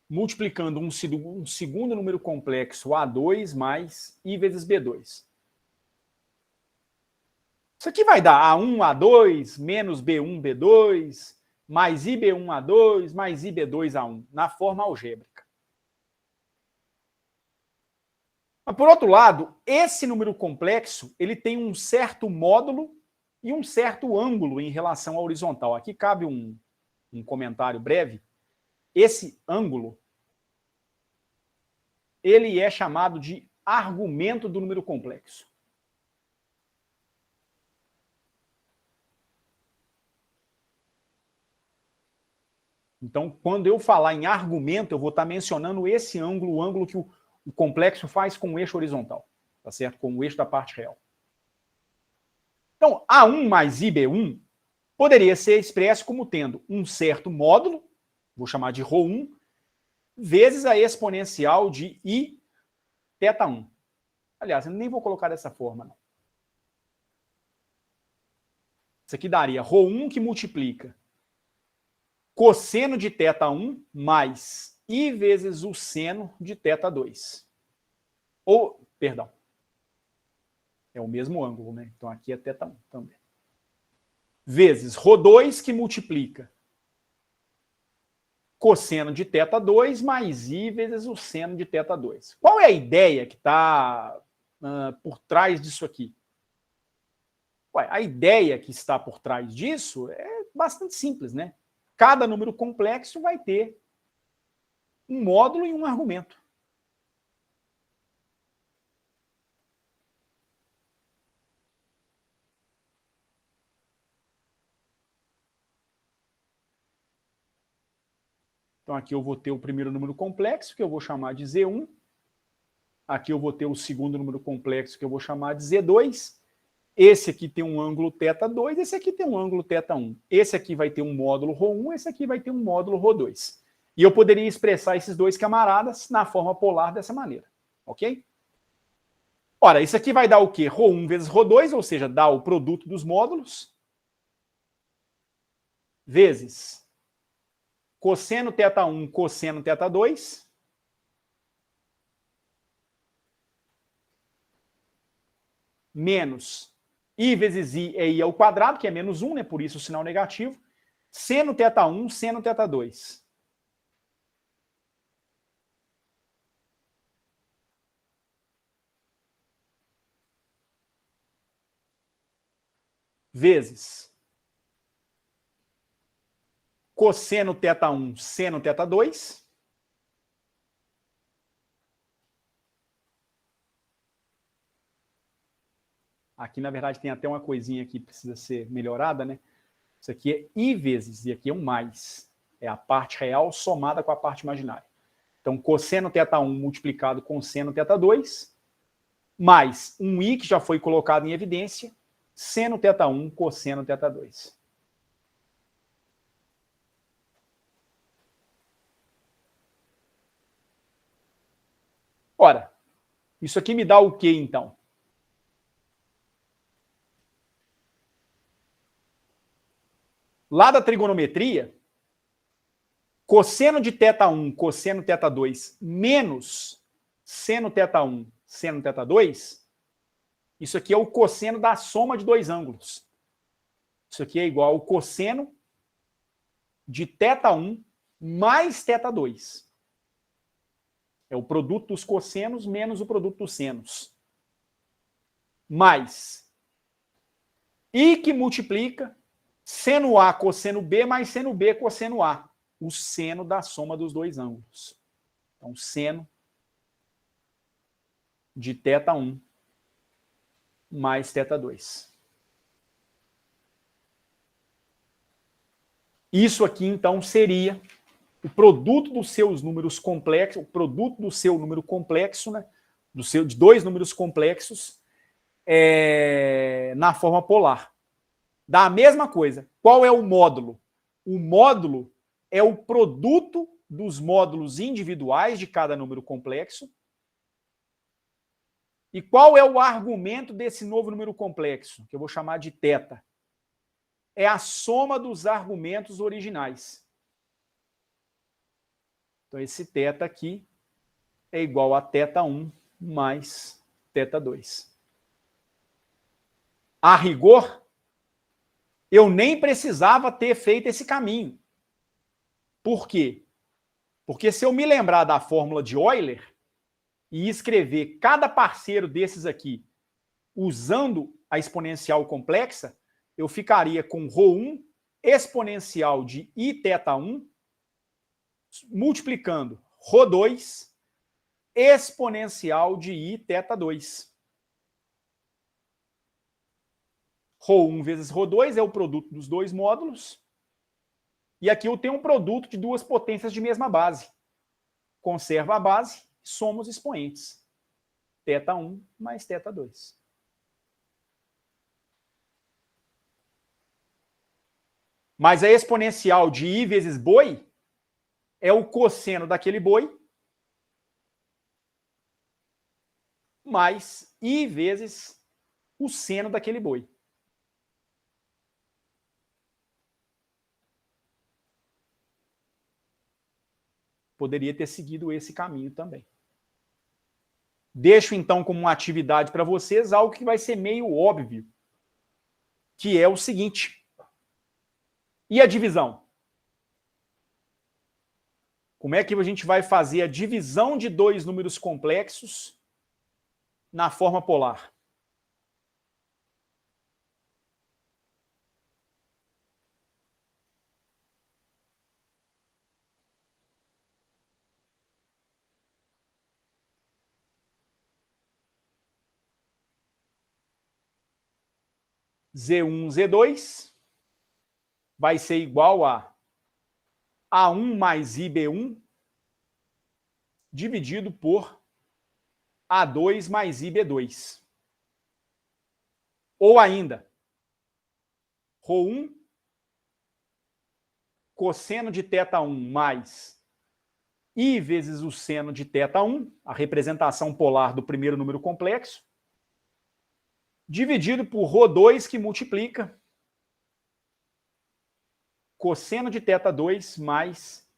multiplicando um segundo número complexo A2 mais I vezes B2. Isso aqui vai dar A1, A2, menos B1, B2, mais IB1, A2, mais IB2, A1, na forma algébrica. Mas, por outro lado, esse número complexo ele tem um certo módulo e um certo ângulo em relação à horizontal. Aqui cabe um comentário breve. Esse ângulo ele é chamado de argumento do número complexo. Então, quando eu falar em argumento, eu vou estar mencionando esse ângulo, o ângulo que o complexo faz com o eixo horizontal, tá certo? Com o eixo da parte real. Então, A1 mais IB1 poderia ser expresso como tendo um certo módulo, vou chamar de Rho1, vezes a exponencial de I θ1. Aliás, eu nem vou colocar dessa forma, não. Isso aqui daria Rho1 que multiplica cosseno de θ1 mais I vezes o seno de θ2. Ou, perdão, é o mesmo ângulo, né? Então aqui é θ1 também. Vezes Rho2 que multiplica cosseno de θ2 mais I vezes o seno de θ2. Qual é a ideia que está por trás disso aqui? Ué, a ideia que está por trás disso é bastante simples, né? Cada número complexo vai ter um módulo e um argumento. Então, aqui eu vou ter o primeiro número complexo, que eu vou chamar de Z1. Aqui eu vou ter o segundo número complexo, que eu vou chamar de Z2. Esse aqui tem um ângulo θ2, esse aqui tem um ângulo θ1. Esse aqui vai ter um módulo ρ1, esse aqui vai ter um módulo ρ2. E eu poderia expressar esses dois camaradas na forma polar dessa maneira. Ok? Ora, isso aqui vai dar o quê? ρ1 vezes ρ2, ou seja, dá o produto dos módulos, vezes cosseno θ1, cosseno θ2, menos I vezes I é I ao quadrado, que é menos 1, né? Por isso o sinal negativo. Seno θ1, seno θ2. Vezes cosseno θ1, seno θ2. Aqui, na verdade, tem até uma coisinha que precisa ser melhorada, né? Isso aqui é I vezes, e aqui é um mais. É a parte real somada com a parte imaginária. Então, cosseno θ1 multiplicado com seno θ2, mais um I que já foi colocado em evidência, seno θ1, cosseno θ2. Ora, isso aqui me dá o quê, então? Lá da trigonometria, cosseno de θ1, cosseno θ2, menos seno θ1, seno θ2, isso aqui é o cosseno da soma de dois ângulos. Isso aqui é igual ao cosseno de θ1 mais θ2. É o produto dos cossenos menos o produto dos senos. Mais I que multiplica seno A cosseno B mais seno B cosseno A. O seno da soma dos dois ângulos. Então, seno de θ1 mais θ2. Isso aqui, então, seria o produto dos seus números complexos, o produto do seu número complexo, né, de dois números complexos, na forma polar. Da mesma coisa, qual é o módulo? O módulo é o produto dos módulos individuais de cada número complexo. E qual é o argumento desse novo número complexo, que eu vou chamar de θ? É a soma dos argumentos originais. Então, esse θ aqui é igual a θ1 mais θ2. A rigor, eu nem precisava ter feito esse caminho. Por quê? Porque se eu me lembrar da fórmula de Euler e escrever cada parceiro desses aqui usando a exponencial complexa, eu ficaria com ρ1 exponencial de iθ1 multiplicando ρ2 exponencial de iθ2. ρ1 vezes ρ2 é o produto dos dois módulos. E aqui eu tenho um produto de duas potências de mesma base. Conserva a base, soma os expoentes. θ1 mais θ2. Mas a exponencial de I vezes boi é o cosseno daquele boi mais I vezes o seno daquele boi. Poderia ter seguido esse caminho também. Deixo, então, como uma atividade para vocês algo que vai ser meio óbvio, que é o seguinte. E a divisão? Como é que a gente vai fazer a divisão de dois números complexos na forma polar? Z1, Z2 vai ser igual a A1 mais IB1 dividido por A2 mais IB2. Ou ainda, ρ1 cosseno de θ1 mais I vezes o seno de θ1, a representação polar do primeiro número complexo, dividido por ρ2, que multiplica cosseno de θ2 mais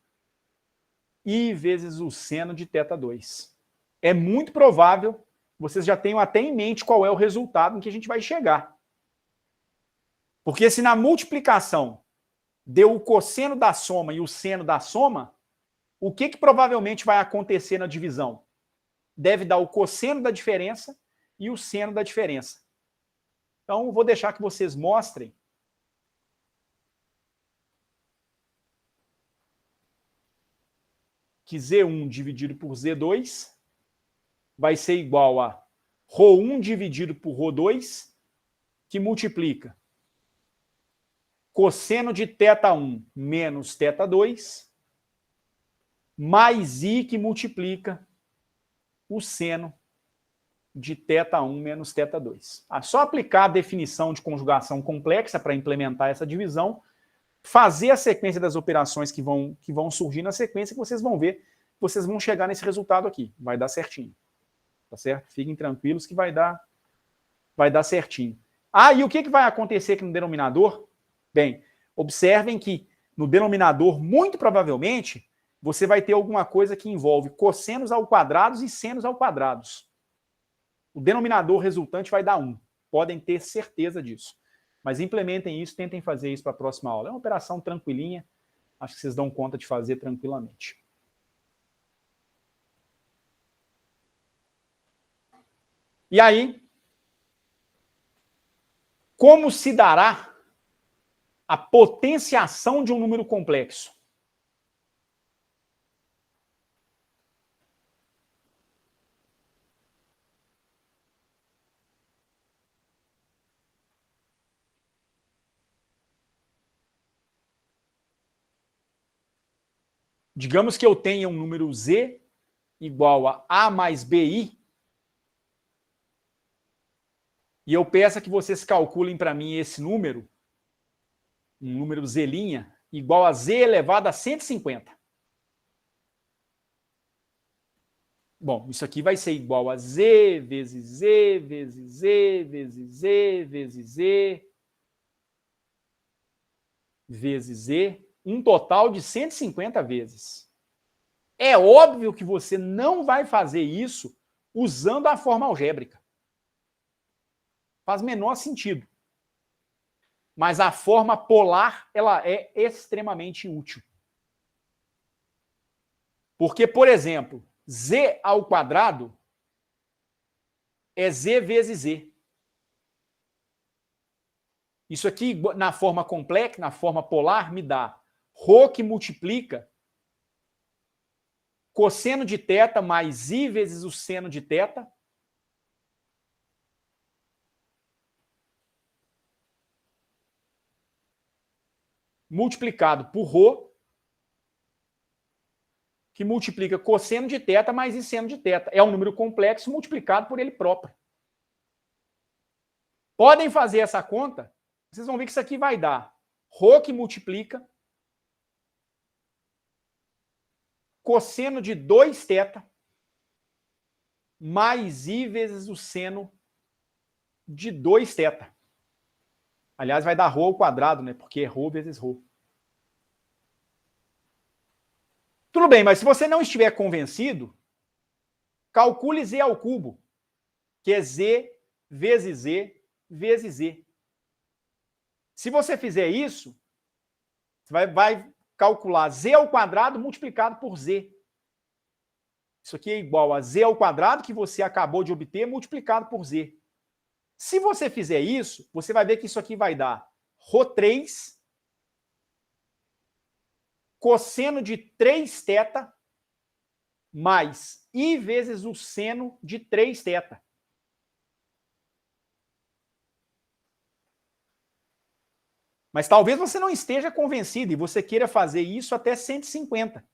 I vezes o seno de θ2. É muito provável, vocês já tenham até em mente qual é o resultado em que a gente vai chegar. Porque se na multiplicação deu o cosseno da soma e o seno da soma, o que provavelmente vai acontecer na divisão? Deve dar o cosseno da diferença e o seno da diferença. Então, vou deixar que vocês mostrem. Que Z1 dividido por Z2 vai ser igual a ρ1 dividido por ρ2, que multiplica cosseno de θ1 menos θ2, mais I, que multiplica o seno de θ1 menos θ2. É só aplicar a definição de conjugação complexa para implementar essa divisão, fazer a sequência das operações que vão surgir na sequência, que vocês vão ver, vocês vão chegar nesse resultado aqui. Vai dar certinho. Tá certo? Fiquem tranquilos que vai dar certinho. E o que vai acontecer aqui no denominador? Bem, observem que no denominador, muito provavelmente, você vai ter alguma coisa que envolve cossenos ao quadrado e senos ao quadrado. O denominador resultante vai dar 1. Podem ter certeza disso. Mas implementem isso, tentem fazer isso para a próxima aula. É uma operação tranquilinha, acho que vocês dão conta de fazer tranquilamente. E aí, como se dará a potenciação de um número complexo? Digamos que eu tenha um número Z igual a A mais BI, e eu peço que vocês calculem para mim esse número, um número Z', igual a Z elevado a 150. Bom, isso aqui vai ser igual a Z vezes Z vezes Z vezes Z vezes Z vezes Z, um total de 150 vezes. É óbvio que você não vai fazer isso usando a forma algébrica. Faz menor sentido. Mas a forma polar, ela é extremamente útil. Porque, por exemplo, Z ao quadrado é Z vezes Z. Isso aqui, na forma complexa, na forma polar, me dá ρ, que multiplica cosseno de θ mais I vezes o seno de θ, multiplicado por ρ, que multiplica cosseno de θ mais I seno de θ. É um número complexo multiplicado por ele próprio. Podem fazer essa conta, vocês vão ver que isso aqui vai dar ρ, que multiplica cosseno de 2θ mais I vezes o seno de 2θ. Aliás, vai dar ρ ao quadrado, né? Porque é ρ vezes ρ. Tudo bem, mas se você não estiver convencido, calcule Z ao cubo, que é Z vezes Z vezes Z. Se você fizer isso, você vai calcular z ao quadrado multiplicado por z. Isso aqui é igual a z ao quadrado que você acabou de obter multiplicado por z. Se você fizer isso, você vai ver que isso aqui vai dar ρ3 cosseno de 3θ mais i vezes o seno de 3θ. Mas talvez você não esteja convencido e você queira fazer isso até 150.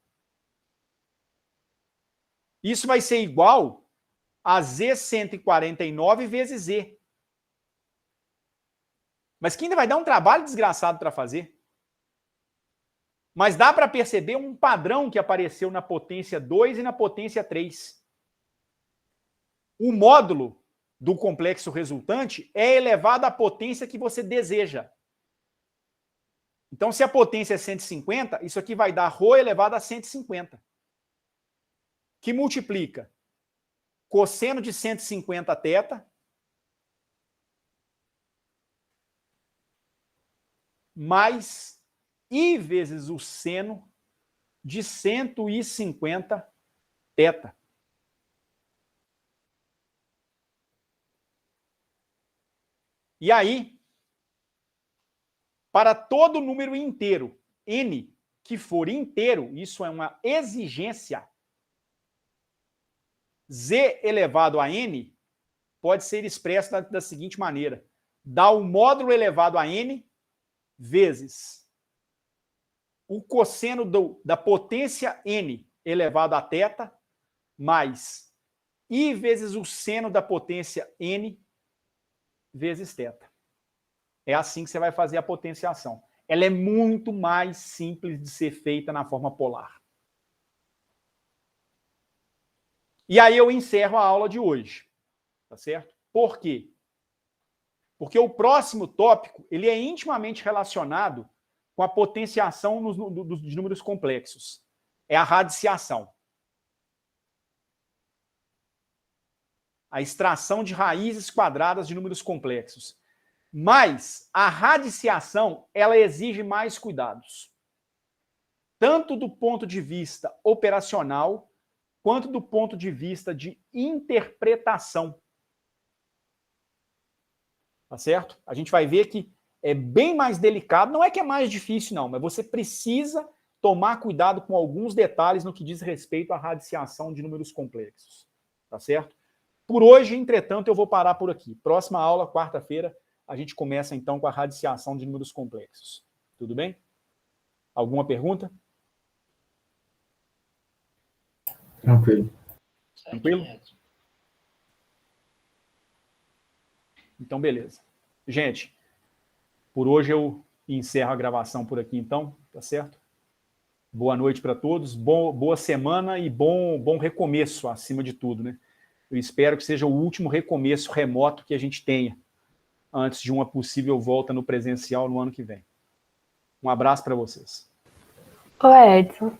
Isso vai ser igual a z149 vezes z. Mas que ainda vai dar um trabalho desgraçado para fazer. Mas dá para perceber um padrão que apareceu na potência 2 e na potência 3. O módulo do complexo resultante é elevado à potência que você deseja. Então, se a potência é 150, isso aqui vai dar ρ elevado a 150. Que multiplica cosseno de 150θ mais i vezes o seno de 150θ. E aí, para todo número inteiro, n, que for inteiro, isso é uma exigência, z elevado a n pode ser expresso da seguinte maneira. Dá o módulo elevado a n vezes o cosseno da potência n elevado a θ mais i vezes o seno da potência n vezes θ. É assim que você vai fazer a potenciação. Ela é muito mais simples de ser feita na forma polar. E aí eu encerro a aula de hoje. Tá certo? Por quê? Porque o próximo tópico ele é intimamente relacionado com a potenciação dos números complexos. É a radiciação. A extração de raízes quadradas de números complexos. Mas a radiciação, ela exige mais cuidados. Tanto do ponto de vista operacional, quanto do ponto de vista de interpretação. Tá certo? A gente vai ver que é bem mais delicado, não é que é mais difícil não, mas você precisa tomar cuidado com alguns detalhes no que diz respeito à radiciação de números complexos. Tá certo? Por hoje, entretanto, eu vou parar por aqui. Próxima aula, quarta-feira, a gente começa então com a radiciação de números complexos. Tudo bem? Alguma pergunta? Tranquilo. Tranquilo? Então, beleza. Gente, por hoje eu encerro a gravação por aqui então, tá certo? Boa noite para todos, boa semana e bom recomeço, acima de tudo, né? Eu espero que seja o último recomeço remoto que a gente tenha antes de uma possível volta no presencial no ano que vem. Um abraço para vocês. Ô, Edson.